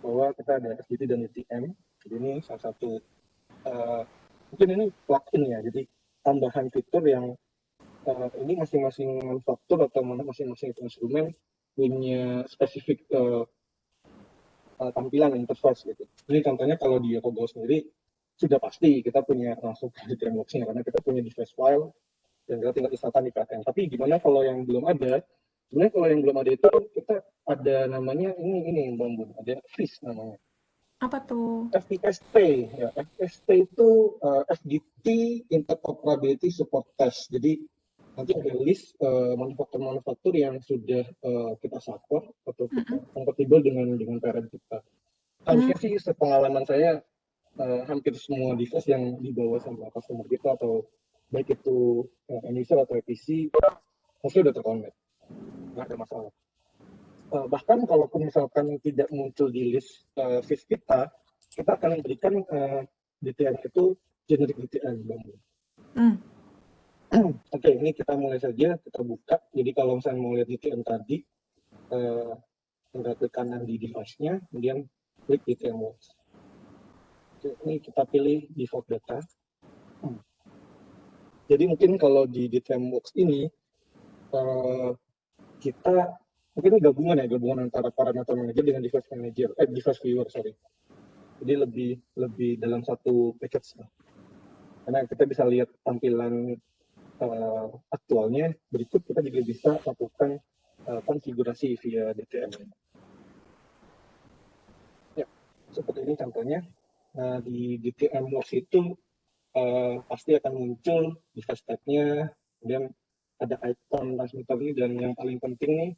bahwa kita ada SDT dan DTM. Jadi ini salah satu, mungkin ini plugin ya, jadi tambahan fitur yang ini masing-masing manufaktur atau masing-masing instrumen punya spesifik tampilan interface gitu. Ini contohnya kalau di Yokogo sendiri, sudah pasti kita punya langsung DTM Works-nya karena kita punya device file dan kita tinggal installkan di PLM. Tapi gimana kalau yang belum ada? Sebenarnya kalau yang belum ada itu kita ada namanya ini Bambu, ada FIS namanya. Apa tuh? FIST ya. FIST itu FDT Interoperability Support Test. Jadi nanti ada list manufaktur yang sudah kita support atau kita kompatibel dengan parent kita. Harusnya sih sepengalaman saya hampir semua device yang dibawa sama customer kita atau baik itu end user atau EPC harusnya udah terconnect, nggak ada masalah. Bahkan kalaupun misalkan tidak muncul di list FIS kita akan memberikan DTM itu generic DTM. Oke, ini kita mulai saja, kita buka. Jadi kalau misalnya mau lihat DTM tadi, tinggal klik kanan di device-nya, kemudian klik DTM Works. Ini kita pilih default data. Jadi mungkin kalau di DTMWorks ini kita mungkin ini gabungan antara parameter manager dengan device viewer, sorry. Jadi lebih dalam satu package lah. Karena kita bisa lihat tampilan aktualnya, berikut kita juga bisa lakukan konfigurasi via DTM. Ya, seperti ini contohnya. Di DTMWorks itu pasti akan muncul device type-nya, kemudian ada icon transmitternya, dan yang paling penting nih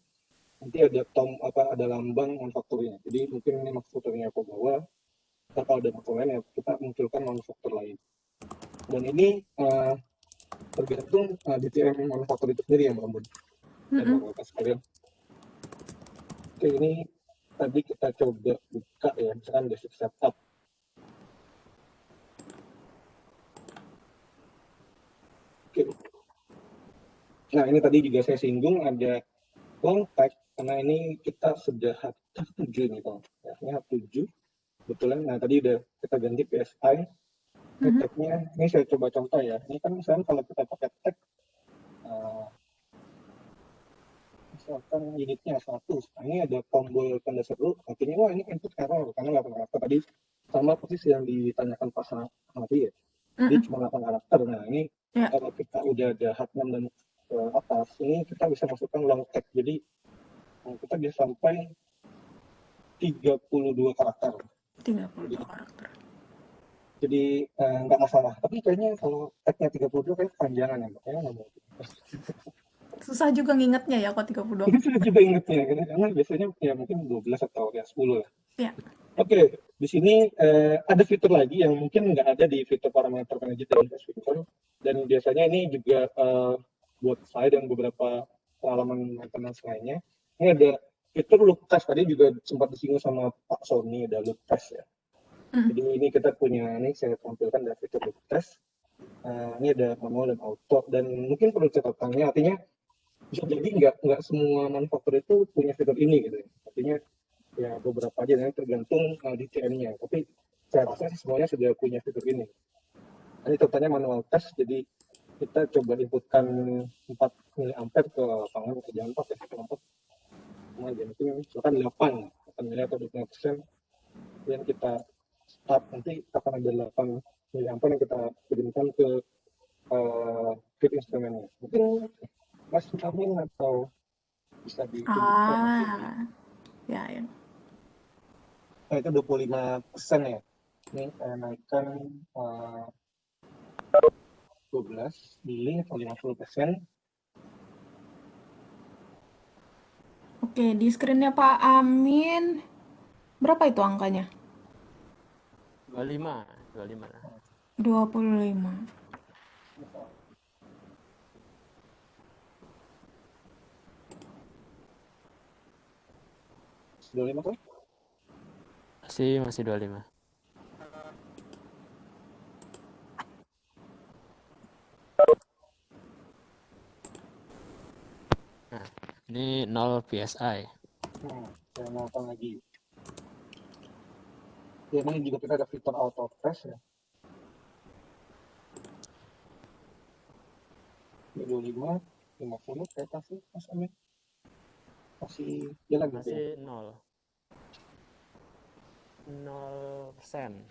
nanti ada lambang manufakturnya. Jadi mungkin ini manufakturnya aku bawa, kalau ada manufaktur lain ya kita munculkan manufaktur lain. Dan ini tergantung DTM manufaktur itu sendiri ya, Mbak Ambon dan Bapak sekalian. Oke, ini tadi kita coba buka ya, misalkan basic setup. Oke. Nah, ini tadi juga saya singgung ada long tag, karena ini kita sudah H7 nih, Bang. Ya, ini H7. Betulan, nah tadi udah kita ganti PSI. Ini tag-nya, ini saya coba contoh ya. Ini kan misalnya kalau kita pakai tag, misalkan unitnya 100. Nah, ini ada tombol tanda seru, artinya wah ini input error, karena 8 karakter tadi sama persis yang ditanyakan Pak Hadi ya. Jadi cuma 8 karakter. Nah, ini kalau kita udah ada H6 dan ke atas, ini kita bisa masukkan long tag. Jadi kita bisa sampai 32 karakter. 32 karakter. Jadi nggak masalah. Tapi kayaknya kalau tag-nya 32 kayak kepanjangan ya, Mbak. Kayaknya nggak mau. Susah juga ngingetnya ya kok 32. Ini sudah juga ingetnya, karena biasanya ya mungkin 12 atau ya 10 lah. Ya. Oke, di sini ada fitur lagi yang mungkin nggak ada di fitur parameter manager dan fitur. Dan biasanya ini juga buat saya dan beberapa pengalaman maintenance lainnya. Ini ada fitur loop test, tadi juga sempat disinggung sama Pak Sony, ada loop test ya. Jadi ini kita punya, ini saya tampilkan ada fitur loop test. Ini ada manual dan auto, dan mungkin perlu catatannya, artinya bisa jadi nggak semua manufaktur itu punya fitur ini gitu ya. Artinya ya beberapa aja, yang tergantung DTM-nya. Tapi saya rasa semuanya sudah punya fitur ini. Ini contohnya manual test, jadi kita coba inputkan 4 mA ke lapangan, jangan 4 ya, 4. Mungkin misalkan 8 mili atau 25%, dan kita start, nanti akan ada 8 mA yang kita kirimkan ke feed instrumennya. Mungkin Mas Amin atau bisa ditunjukkan. Ya. Nah, itu 25% ya. Ini saya naikkan 12 mili atau 50%. Oke, di screen-nya Pak Amin, berapa itu angkanya? 25. 25. Tuh? Masih 25. Nah, ini 0 PSI. Saya nonton lagi. Ya, ini juga kita ada fitur auto press ya. 25, 50 saya kasih Mas Amin. Masih jalan gitu ya? Masih 0%.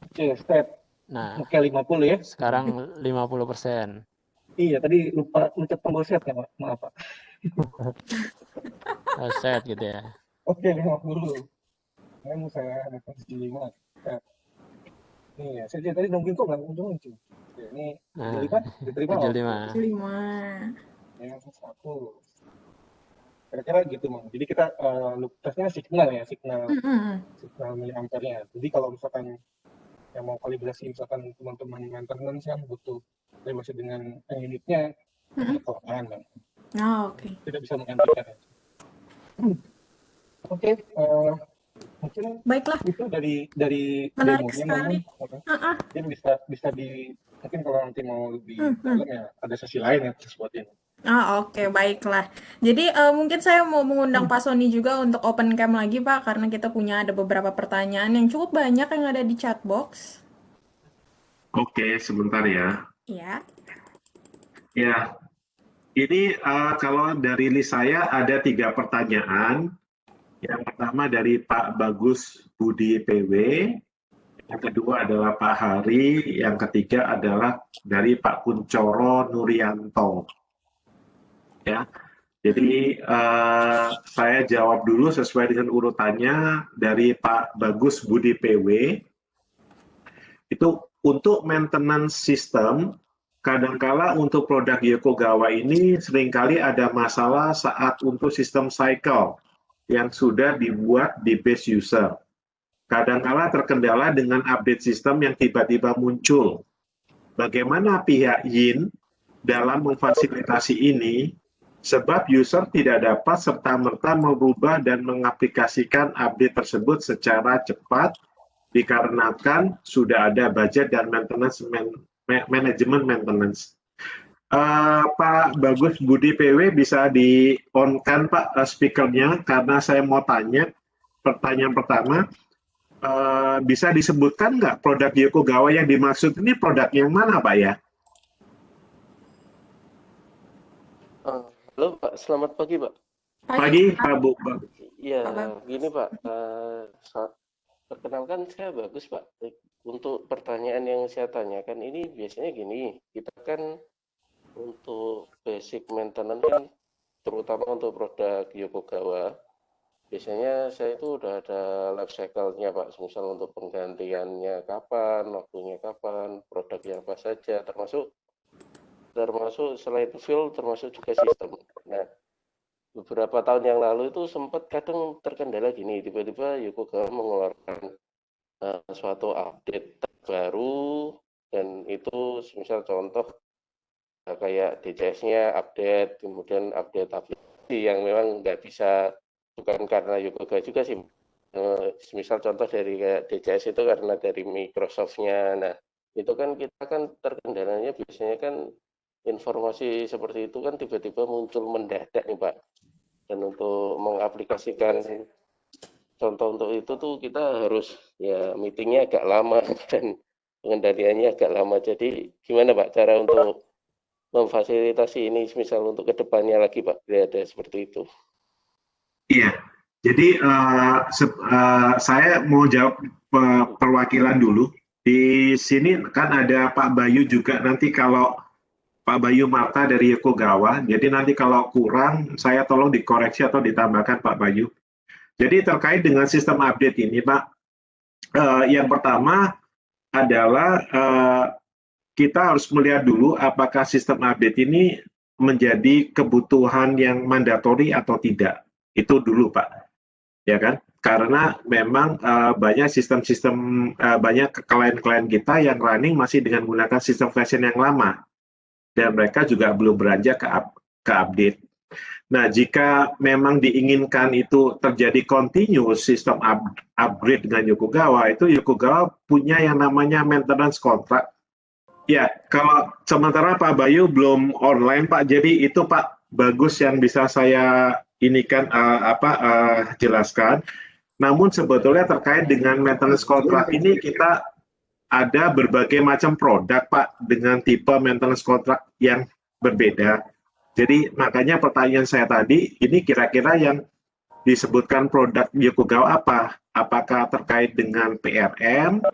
Oke, step. Nah, Oke, 50 ya. sekarang 50%. Iya, tadi lupa mencet tombol set ya, Pak. Maaf, Pak. Set gitu ya. Oke, 50. Saya mau saya referensi 75. Nih ya, saya tadi nungguin kok nggak muncul. Oke, ini 75, diterima 75. 75. Ya, 1. Kira-kira gitu, Mang. Jadi kita loop testnya signal miliampernya. Jadi kalau misalkan yang mau kalibrasi, misalkan teman-teman maintenance yang butuh kalibrasi dengan unitnya, kelamaan kan. Oke. Tidak bisa menggantikan. Oke, mungkin Baiklah. itu dari Menarik demonya, sekali. Mungkin bisa mungkin kalau nanti mau lebih dalam ya ada sesi lain ya buat ini. Oke, baiklah. Jadi mungkin saya mau mengundang Pak Sony juga untuk open cam lagi, Pak, karena kita punya ada beberapa pertanyaan yang cukup banyak yang ada di chat box. Oke, sebentar ya. Ya. Ya, ini kalau dari list saya ada 3 pertanyaan. Yang pertama dari Pak Bagus Budi PW, yang kedua adalah Pak Hari, yang ketiga adalah dari Pak Kuncoro Nurianto. Ya, jadi saya jawab dulu sesuai dengan urutannya dari Pak Bagus Budi PW. Itu untuk maintenance system, kadangkala untuk produk Yokogawa ini seringkali ada masalah saat untuk sistem cycle yang sudah dibuat di base user. Kadangkala terkendala dengan update sistem yang tiba-tiba muncul. Bagaimana pihak Yin dalam memfasilitasi ini? Sebab user tidak dapat serta-merta merubah dan mengaplikasikan update tersebut secara cepat dikarenakan sudah ada budget dan manajemen maintenance. Pak Bagus Budi PW bisa di-on-kan Pak speakernya karena saya mau tanya pertanyaan pertama, bisa disebutkan nggak produk Yokogawa yang dimaksud ini produk yang mana Pak ya? Halo Pak, selamat pagi Pak. Pagi Pak Bu. Ya, Pak Bagus. gini Pak, perkenalkan saya Bagus Pak. Untuk pertanyaan yang saya tanyakan ini biasanya gini, kita kan untuk basic maintenance kan, terutama untuk produk Yokogawa, biasanya saya itu udah ada life cycle-nya Pak, misal untuk penggantiannya kapan, waktunya kapan, produknya apa saja, termasuk selain fuel termasuk juga sistem. Nah, beberapa tahun yang lalu itu sempat kadang terkendala gini, tiba-tiba Yokogawa mengeluarkan suatu update terbaru dan itu misal contoh kayak DCS-nya update, kemudian update aplikasi yang memang nggak bisa, bukan karena Yokogawa juga sih. Misal contoh dari kayak DCS itu karena dari Microsoft-nya. Nah, itu kan kita kan terkendalanya biasanya kan informasi seperti itu kan tiba-tiba muncul mendadak nih Pak. Dan untuk mengaplikasikan contoh untuk itu tuh kita harus ya meetingnya agak lama dan pengendaliannya agak lama. Jadi gimana Pak cara untuk memfasilitasi ini misal untuk kedepannya lagi Pak, bila ada seperti itu? Iya, jadi saya mau jawab perwakilan dulu. Di sini kan ada Pak Bayu juga, nanti kalau Pak Bayu Marta dari Yokogawa, jadi nanti kalau kurang saya tolong dikoreksi atau ditambahkan Pak Bayu. Jadi terkait dengan sistem update ini Pak, yang pertama adalah kita harus melihat dulu apakah sistem update ini menjadi kebutuhan yang mandatori atau tidak. Itu dulu Pak, ya kan? Karena memang banyak sistem-sistem, banyak klien-klien kita yang running masih dengan menggunakan sistem version yang lama. Dan mereka juga belum beranjak ke update. Nah, jika memang diinginkan itu terjadi continuous sistem upgrade dengan Yokogawa, itu Yokogawa punya yang namanya maintenance contract. Ya, kalau sementara Pak Bayu belum online Pak, jadi itu Pak Bagus yang bisa saya inikan jelaskan. Namun sebetulnya terkait dengan maintenance contract ini kita ada berbagai macam produk Pak dengan tipe maintenance contract yang berbeda. Jadi makanya pertanyaan saya tadi, ini kira-kira yang disebutkan produk Yokogawa apa? Apakah terkait dengan PRM,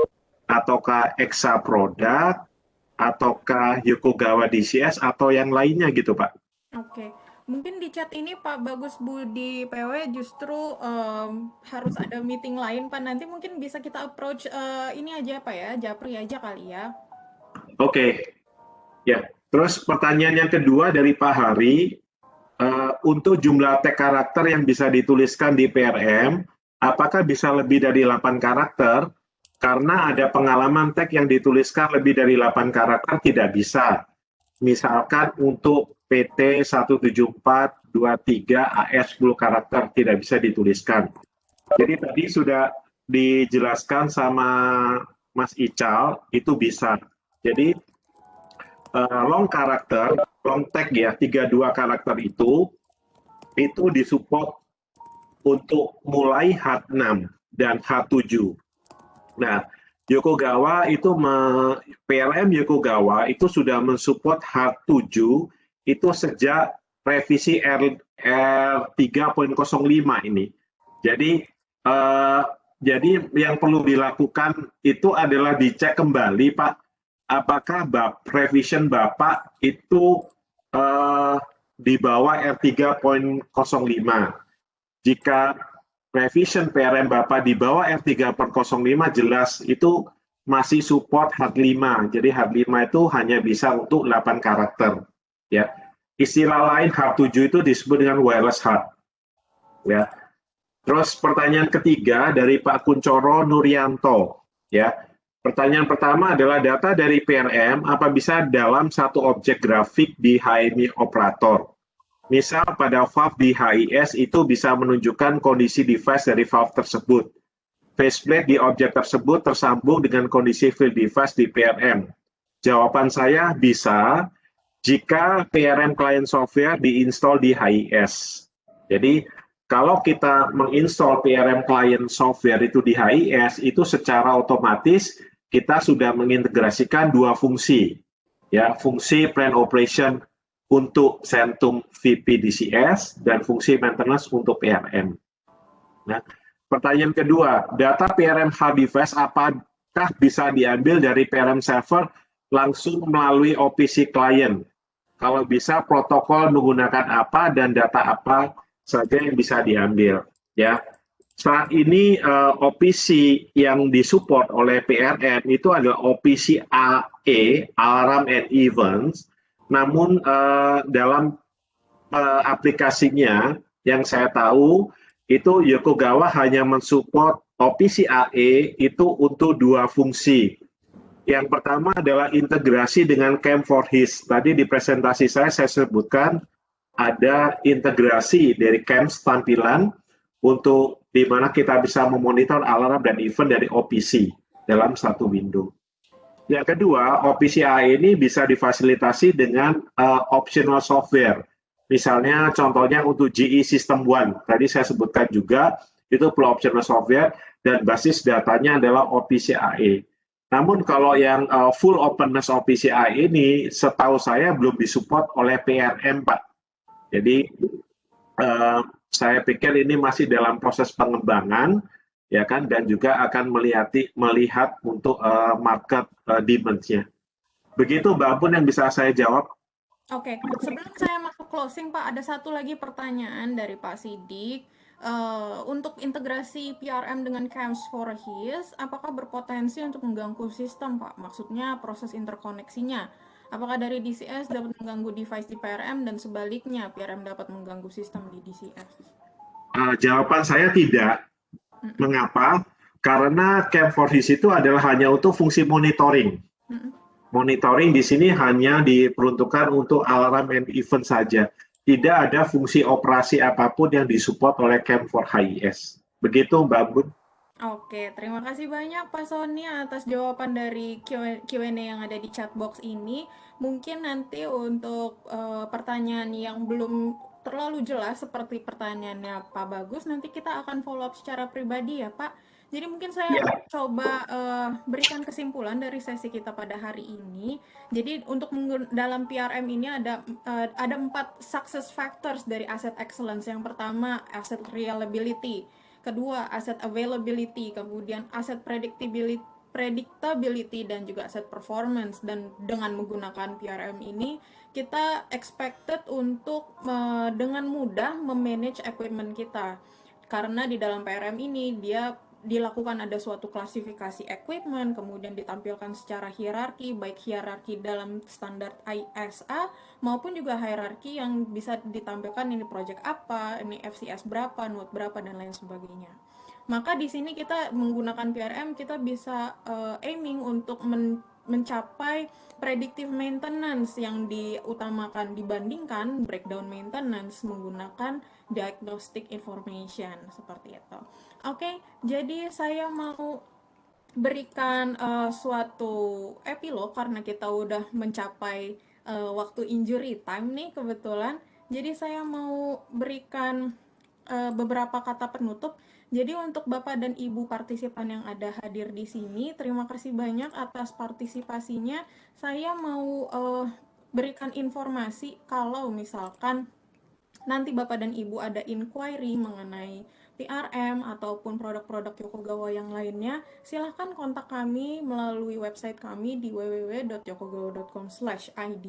ataukah EXA produk, ataukah Yokogawa DCS, atau yang lainnya gitu Pak? Oke, mungkin di chat ini Pak Bagus Budi PW justru harus ada meeting lain Pak. Nanti mungkin bisa kita approach ini aja Pak ya, Japri aja kali ya. Oke, ya. Terus pertanyaan yang kedua dari Pak Hari, untuk jumlah tag karakter yang bisa dituliskan di PRM, apakah bisa lebih dari 8 karakter? Karena ada pengalaman tag yang dituliskan lebih dari 8 karakter tidak bisa. Misalkan untuk PT 17423 AS 10 karakter tidak bisa dituliskan. Jadi tadi sudah dijelaskan sama Mas Ical, itu bisa. Jadi long karakter, long tag ya, 32 karakter itu disupport untuk mulai H6 dan H7. Nah, Yokogawa itu PLM Yokogawa itu sudah mensupport HART 7 itu sejak revisi R3.05 ini. Jadi jadi yang perlu dilakukan itu adalah dicek kembali, Pak, apakah revision Bapak itu di bawah R3.05. Jika revision PRM Bapak di bawah R3.05 jelas itu masih support HART 5. Jadi HART 5 itu hanya bisa untuk 8 karakter. Ya. Istilah lain HART 7 itu disebut dengan wireless HART. Ya. Terus pertanyaan ketiga dari Pak Kuncoro Nuryanto. Ya. Pertanyaan pertama adalah data dari PRM apa bisa dalam satu objek grafik di HMI operator. Misal pada valve di HIS itu bisa menunjukkan kondisi device dari valve tersebut. Faceplate di objek tersebut tersambung dengan kondisi field device di PRM. Jawaban saya bisa jika PRM client software diinstal di HIS. Jadi kalau kita menginstall PRM client software itu di HIS, itu secara otomatis kita sudah mengintegrasikan dua fungsi. Ya, fungsi plan operation untuk Centum VPDCS dan fungsi maintenance untuk PRM. Nah, pertanyaan kedua, data PRM hard device apakah bisa diambil dari PRM server langsung melalui OPC client? Kalau bisa, protokol menggunakan apa dan data apa saja yang bisa diambil? Ya, saat ini OPC yang disupport oleh PRM itu adalah OPC AE, Alarm and Events. Namun dalam aplikasinya yang saya tahu itu Yokogawa hanya mensupport OPC AE itu untuk dua fungsi. Yang pertama adalah integrasi dengan CAM4HIS. Tadi di presentasi saya sebutkan ada integrasi dari CAM tampilan untuk di mana kita bisa memonitor alarm dan event dari OPC dalam satu window. Yang kedua, OPC AE ini bisa difasilitasi dengan optional software. Misalnya contohnya untuk GE System One, tadi saya sebutkan juga, itu perlu optional software dan basis datanya adalah OPC AE. Namun kalau yang full openness OPC AE ini, setahu saya belum disupport oleh PRM, Pak. Jadi saya pikir ini masih dalam proses pengembangan, ya kan, dan juga akan melihat untuk market demand-nya. Begitu Mbak Ampun yang bisa saya jawab. Oke, sebelum saya masuk closing Pak, ada satu lagi pertanyaan dari Pak Sidik. Untuk integrasi PRM dengan CAMS4HIS, apakah berpotensi untuk mengganggu sistem Pak? Maksudnya proses interkoneksinya. Apakah dari DCS dapat mengganggu device di PRM dan sebaliknya PRM dapat mengganggu sistem di DCS? Jawaban saya tidak. Mengapa? Karena CAM4HIS itu adalah hanya untuk fungsi monitoring. Monitoring di sini hanya diperuntukkan untuk alarm and event saja. Tidak ada fungsi operasi apapun yang disupport oleh CAM4HIS. Begitu Mbak Bun. Oke, terima kasih banyak Pak Sony atas jawaban dari Q&A yang ada di chat box ini. Mungkin nanti untuk pertanyaan yang belum terlalu jelas seperti pertanyaannya Pak Bagus, nanti kita akan follow up secara pribadi ya Pak. Jadi mungkin saya akan coba berikan kesimpulan dari sesi kita pada hari ini. Jadi untuk dalam PRM ini ada 4 success factors dari asset excellence. Yang pertama, asset reliability. Kedua, asset availability, kemudian asset predictability dan juga asset performance. Dan dengan menggunakan PRM ini, kita expected untuk dengan mudah memanage equipment kita. Karena di dalam PRM ini dia dilakukan ada suatu klasifikasi equipment, kemudian ditampilkan secara hierarki, baik hierarki dalam standar ISA maupun juga hierarki yang bisa ditampilkan ini project apa, ini FCS berapa, node berapa dan lain sebagainya. Maka di sini kita menggunakan PRM kita bisa aiming untuk mencapai predictive maintenance yang diutamakan dibandingkan breakdown maintenance menggunakan diagnostic information seperti itu. Oke, jadi saya mau berikan suatu epilog karena kita udah mencapai waktu injury time nih kebetulan. Jadi saya mau berikan beberapa kata penutup. Jadi untuk Bapak dan Ibu partisipan yang ada hadir di sini, terima kasih banyak atas partisipasinya. Saya mau berikan informasi kalau misalkan nanti Bapak dan Ibu ada inquiry mengenai PRM ataupun produk-produk Yokogawa yang lainnya, silahkan kontak kami melalui website kami di www.yokogawa.com/id.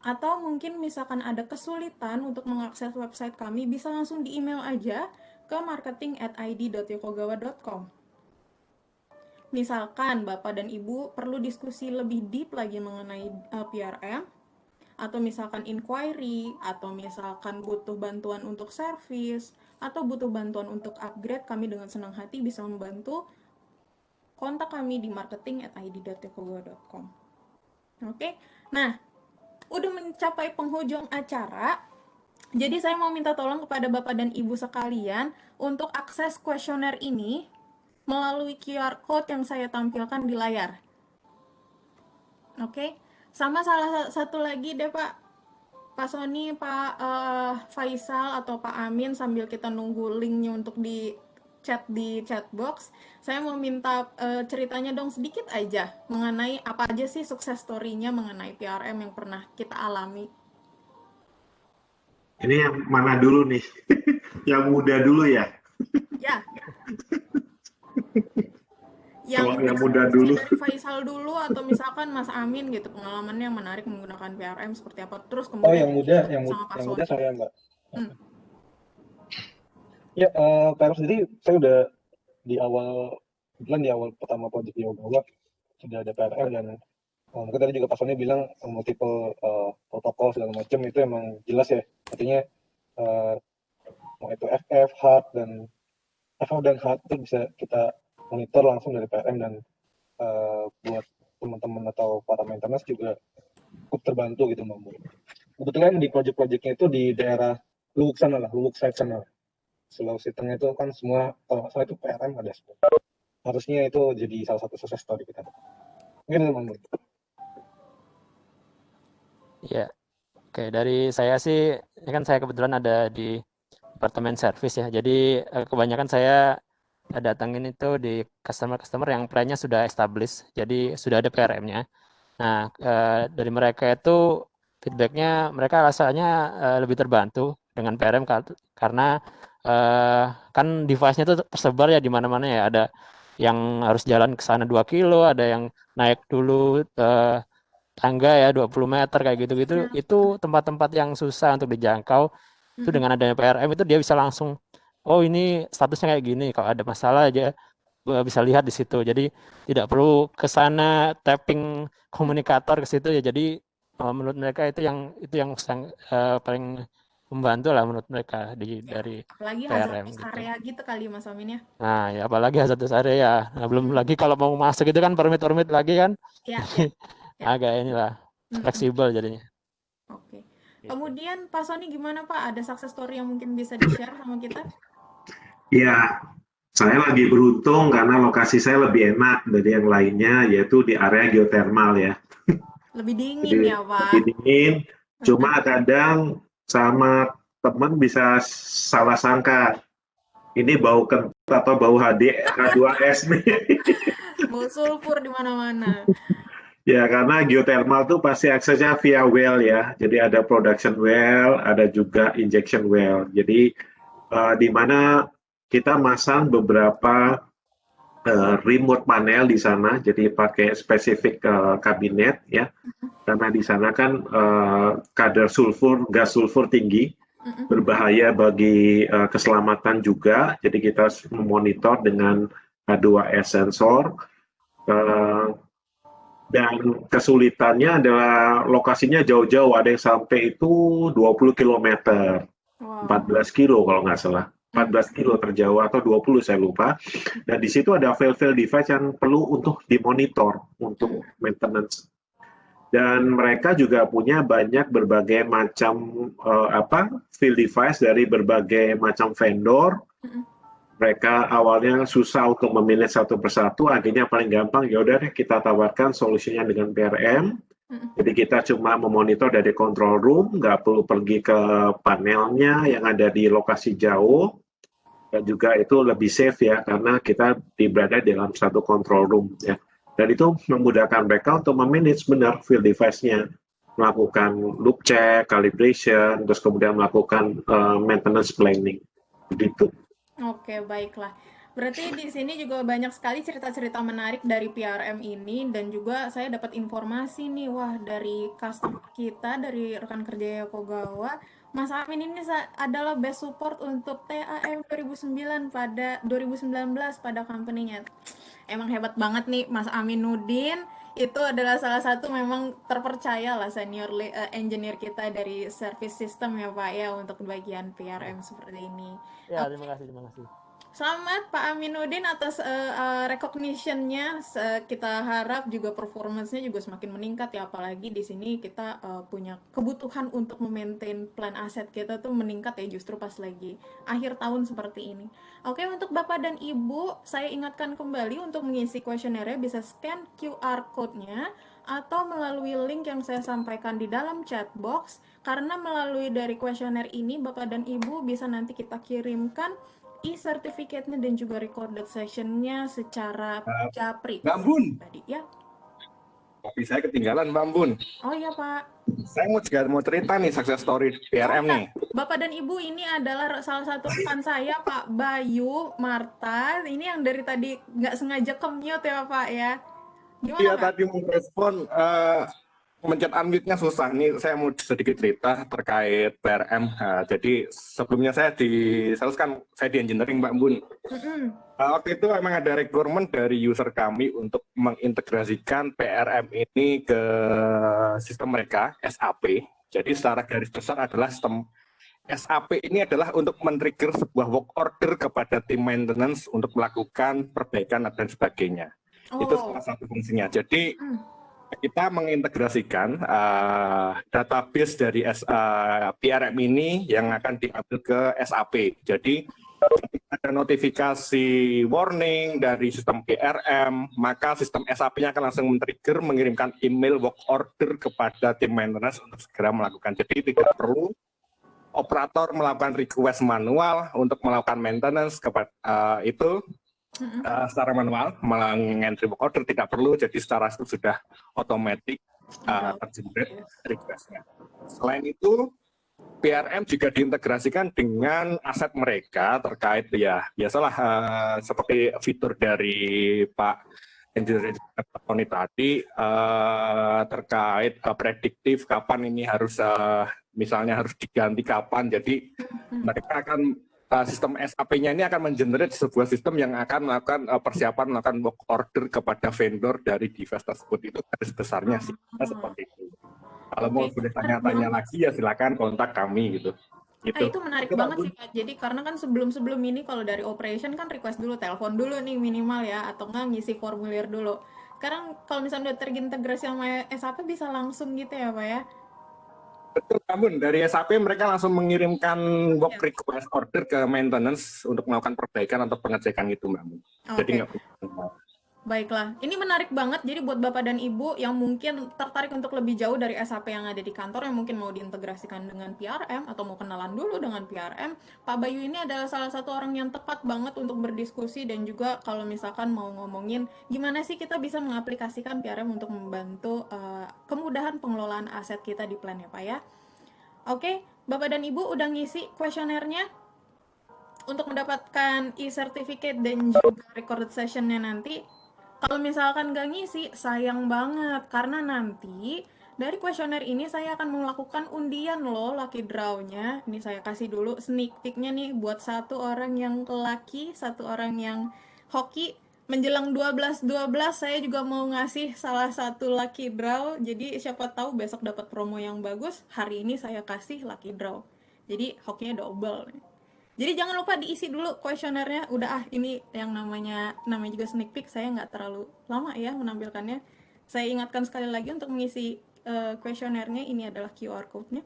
Atau mungkin misalkan ada kesulitan untuk mengakses website kami, bisa langsung di email aja ke marketing@id.yokogawa.com. Misalkan Bapak dan Ibu perlu diskusi lebih deep lagi mengenai PRM, atau misalkan inquiry, atau misalkan butuh bantuan untuk service, atau butuh bantuan untuk upgrade, kami dengan senang hati bisa membantu. Kontak kami di marketing@id.yokogawa.com. Oke, nah udah mencapai penghujung acara. Jadi saya mau minta tolong kepada Bapak dan Ibu sekalian untuk akses kuesioner ini melalui QR code yang saya tampilkan di layar. Oke, sama salah satu lagi deh Pak Sony, Pak Faisal atau Pak Amin, sambil kita nunggu linknya untuk di chat box, saya mau minta ceritanya dong sedikit aja mengenai apa aja sih sukses story-nya mengenai PRM yang pernah kita alami. Ini yang mana dulu nih? Yang muda dulu ya? Ya. Kalau yang Bisa muda dulu. dari Faisal dulu atau misalkan Mas Amin gitu, pengalamannya yang menarik menggunakan PRM seperti apa, terus Oh, kemudian yang sama Pak muda Sony. saya, Mbak. Hmm. Ya, PRM sendiri saya udah di awal pertama project Yokogawa sudah ada PRM, dan mungkin tadi juga Pak Sony bilang multiple protokol segala macam itu emang jelas ya. Artinya mau itu FF, dan HAT itu bisa kita monitor langsung dari PRM, dan buat teman-teman atau para maintenance juga cukup terbantu gitu, Mbak. Kebetulan di project-projectnya itu di daerah Luwuk sana lah, Luwuk side sana. Sulawesi Tengah itu kan semua, kalau nggak salah itu PRM ada semua. Harusnya itu jadi salah satu sukses story kita. Mungkin Mbak. Ya, oke. Dari saya sih, ini kan saya kebetulan ada di departemen service ya. Jadi kebanyakan saya datangin itu di customer-customer yang plan-nya sudah established, jadi sudah ada PRM-nya. Nah, dari mereka itu feedback-nya mereka rasanya lebih terbantu dengan PRM karena kan device-nya itu tersebar ya di mana-mana ya. Ada yang harus jalan ke sana 2 kilo, ada yang naik dulu tangga ya 20 meter kayak gitu-gitu. Itu tempat-tempat yang susah untuk dijangkau. Itu dengan adanya PRM itu dia bisa langsung, oh ini statusnya kayak gini, kalau ada masalah aja bisa lihat di situ. Jadi tidak perlu ke sana tapping komunikator ke situ ya. Jadi menurut mereka itu yang paling membantu lah menurut mereka dari Apalagi PRM hazardous gitu. area gitu kali Mas Amin ya. Nah, ya apalagi hazardous area. Nah, belum lagi kalau mau masuk itu kan permit lagi kan. Ya. Agak inilah fleksibel jadinya. Oke. Kemudian Pak Sony gimana Pak? Ada success story yang mungkin bisa di-share sama kita? Ya, saya lagi beruntung karena lokasi saya lebih enak dari yang lainnya, yaitu di area geothermal ya. Lebih dingin Jadi ya Pak? lebih dingin, cuma kadang sama teman bisa salah sangka, ini bau kentut atau bau H2S nih. Bau sulfur di mana-mana. Ya, karena geothermal tuh pasti aksesnya via well ya. Jadi ada production well, ada juga injection well. Jadi di mana kita masang beberapa remote panel di sana, jadi pakai spesifik kabinet ya. Karena di sana kan kadar gas sulfur tinggi, berbahaya bagi keselamatan juga. Jadi kita memonitor dengan H2S sensor. Dan kesulitannya adalah lokasinya jauh-jauh, ada yang sampai itu 20 km, 14 kilo kalau nggak salah, 14 kilo terjauh atau 20 saya lupa. Dan di situ ada fail device yang perlu untuk dimonitor untuk maintenance. Dan mereka juga punya banyak berbagai macam fail device dari berbagai macam vendor. Mereka awalnya susah untuk memilih satu persatu, akhirnya paling gampang ya udah kita tawarkan solusinya dengan PRM. Jadi kita cuma memonitor dari control room, nggak perlu pergi ke panelnya yang ada di lokasi jauh, dan juga itu lebih safe ya, karena kita berada dalam satu control room ya. Dan itu memudahkan mereka untuk memanage benar field device-nya, melakukan loop check, calibration, terus kemudian melakukan maintenance planning. Begitu. Oke, baiklah. Berarti di sini juga banyak sekali cerita-cerita menarik dari PRM ini dan juga saya dapat informasi nih, wah dari customer kita, dari rekan kerja Yokogawa, Mas Amin ini adalah best support untuk TAM 2009 pada 2019 pada company-nya. Emang hebat banget nih Mas Aminuddin. Itu adalah salah satu memang terpercaya lah senior engineer kita dari service system ya Pak ya untuk bagian PRM seperti ini. Ya, Oke, terima kasih, terima kasih. selamat Pak Aminuddin atas recognition-nya. Kita harap juga performance-nya juga semakin meningkat ya, apalagi di sini kita punya kebutuhan untuk memaintain plan aset kita tuh meningkat ya justru pas lagi akhir tahun seperti ini. Oke, untuk Bapak dan Ibu, saya ingatkan kembali untuk mengisi kuesionernya bisa scan QR code-nya atau melalui link yang saya sampaikan di dalam chat box, karena melalui dari kuesioner ini Bapak dan Ibu bisa nanti kita kirimkan e-certificate-nya dan juga recorded session-nya secara japri Mbak Bun, tadi ya. kopi saya ketinggalan Mbak Bun. Oh iya Pak. Saya juga mau cerita nih success story Oh PRM iya, nih. Bapak dan Ibu ini adalah salah satu rekan saya Pak Bayu Marta. Ini yang dari tadi nggak sengaja ke-mute ya Pak ya. Gimana Iya Pak? tadi mau respon mencet unmute-nya susah. Nih saya mau sedikit cerita terkait PRM. Jadi sebelumnya saya di sales kan saya di engineering Mbak Bun. Mm-mm. Waktu itu memang ada requirement dari user kami untuk mengintegrasikan PRM ini ke sistem mereka, SAP. Jadi secara garis besar adalah sistem SAP ini adalah untuk men-trigger sebuah work order kepada tim maintenance untuk melakukan perbaikan dan sebagainya. Itu Oh. salah satu fungsinya. Jadi Mm. kita mengintegrasikan database dari PRM ini yang akan diambil ke SAP. Jadi ada notifikasi warning dari sistem PRM, maka sistem SAP-nya akan langsung men-trigger mengirimkan email work order kepada tim maintenance untuk segera melakukan. Jadi tidak perlu operator melakukan request manual untuk melakukan maintenance kepada itu secara manual, mengentry work order tidak perlu, jadi secara itu sudah otomatis tergenerate request-nya. Selain itu, PRM juga diintegrasikan dengan aset mereka terkait ya biasalah seperti fitur dari Pak Engineer Tony tadi terkait prediktif kapan ini harus misalnya harus diganti kapan. Jadi mereka akan sistem SAP-nya ini akan mengenerate sebuah sistem yang akan melakukan persiapan melakukan work order kepada vendor dari device tersebut. Itu garis besarnya sih seperti itu. Kalau mau boleh tanya-tanya lagi ya silakan kontak kami gitu. Itu menarik banget sih Pak. Jadi karena kan sebelum ini kalau dari operation kan request dulu, telepon dulu nih minimal ya, atau nggak ngisi formulir dulu. Sekarang kalau misalnya udah terintegrasi sama SAP bisa langsung gitu ya Pak ya? Betul, namun dari SAP mereka langsung mengirimkan work request order ke maintenance untuk melakukan perbaikan atau pengecekan itu, Mbak. Jadi nggak perlu. Baiklah, ini menarik banget. Jadi buat Bapak dan Ibu yang mungkin tertarik untuk lebih jauh dari SAP yang ada di kantor, yang mungkin mau diintegrasikan dengan PRM atau mau kenalan dulu dengan PRM, Pak Bayu ini adalah salah satu orang yang tepat banget untuk berdiskusi dan juga kalau misalkan mau ngomongin gimana sih kita bisa mengaplikasikan PRM untuk membantu kemudahan pengelolaan aset kita di plan ya Pak ya. Oke, Bapak dan Ibu udah ngisi kuesionernya untuk mendapatkan e-certificate dan juga recorded sessionnya nanti. Kalau misalkan nggak ngisi, sayang banget. Karena nanti dari kuesioner ini saya akan melakukan undian loh, lucky draw-nya. Ini saya kasih dulu sneak peek-nya nih buat satu orang yang lucky, satu orang yang hoki. Menjelang 12.12 saya juga mau ngasih salah satu lucky draw. Jadi siapa tahu besok dapat promo yang bagus. Hari ini saya kasih lucky draw. Jadi hokinya double. Jadi jangan lupa diisi dulu kuesionernya. Udah ini yang namanya juga sneak peek. Saya nggak terlalu lama ya menampilkannya. Saya ingatkan sekali lagi untuk mengisi kuesionernya. Ini adalah QR code-nya.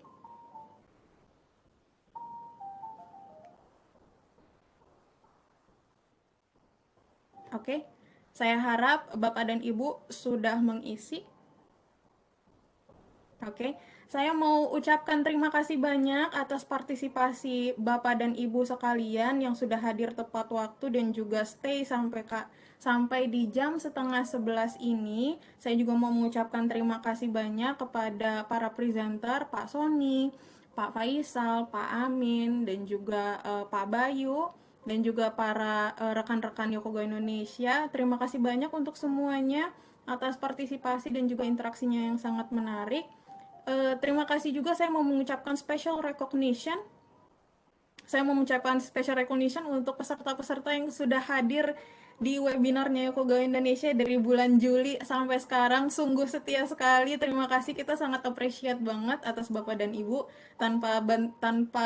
Oke, saya harap Bapak dan Ibu sudah mengisi. Oke, saya mau ucapkan terima kasih banyak atas partisipasi Bapak dan Ibu sekalian yang sudah hadir tepat waktu dan juga stay sampai di jam setengah 11 ini. Saya juga mau mengucapkan terima kasih banyak kepada para presenter, Pak Sony, Pak Faisal, Pak Amin, dan juga Pak Bayu, dan juga para rekan-rekan Yokoga Indonesia. Terima kasih banyak untuk semuanya atas partisipasi dan juga interaksinya yang sangat menarik. Terima kasih juga, saya mau mengucapkan special recognition. Saya mau mengucapkan special recognition untuk peserta-peserta yang sudah hadir di webinarnya Yokogawa Indonesia dari bulan Juli sampai sekarang. Sungguh setia sekali. Terima kasih, kita sangat appreciate banget atas Bapak dan Ibu. Tanpa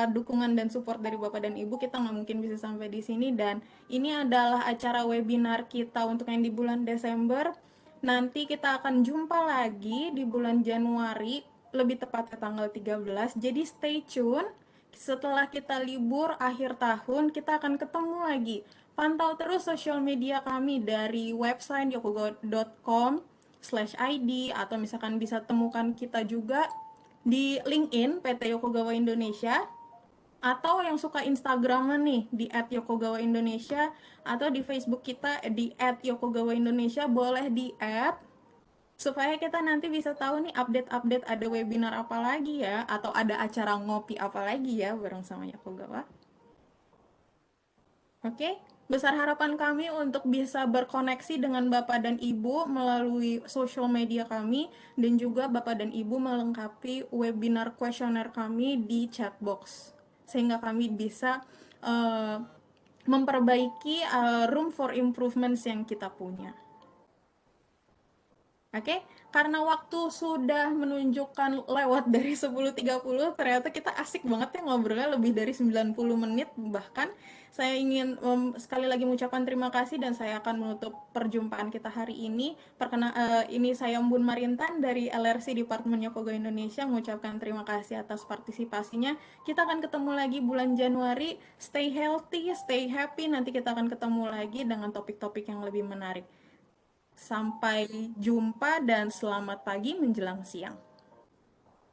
dukungan dan support dari Bapak dan Ibu, kita nggak mungkin bisa sampai di sini. Dan ini adalah acara webinar kita untuk yang di bulan Desember. Nanti kita akan jumpa lagi di bulan Januari, lebih tepatnya tanggal 13. Jadi stay tune. Setelah kita libur akhir tahun, kita akan ketemu lagi. Pantau terus sosial media kami dari website yokogawa.com/id, atau misalkan bisa temukan kita juga di LinkedIn PT Yokogawa Indonesia, atau yang suka Instagraman nih di @yokogawaindonesia, atau di Facebook kita di @yokogawaindonesia, boleh di add supaya kita nanti bisa tahu nih update-update ada webinar apa lagi ya, atau ada acara ngopi apa lagi ya bareng sama Yokogawa. Oke, besar harapan kami untuk bisa berkoneksi dengan Bapak dan Ibu melalui social media kami, dan juga Bapak dan Ibu melengkapi webinar kuesioner kami di chatbox, sehingga kami bisa memperbaiki room for improvements yang kita punya. Oke, karena waktu sudah menunjukkan lewat dari 10.30, ternyata kita asik banget ya ngobrolnya lebih dari 90 menit bahkan. Saya ingin sekali lagi mengucapkan terima kasih, dan saya akan menutup perjumpaan kita hari ini. Ini saya Mbun Marintan dari LRC Departemen Yokoga Indonesia mengucapkan terima kasih atas partisipasinya. Kita akan ketemu lagi bulan Januari. Stay healthy, stay happy. Nanti kita akan ketemu lagi dengan topik-topik yang lebih menarik. Sampai jumpa dan selamat pagi menjelang siang.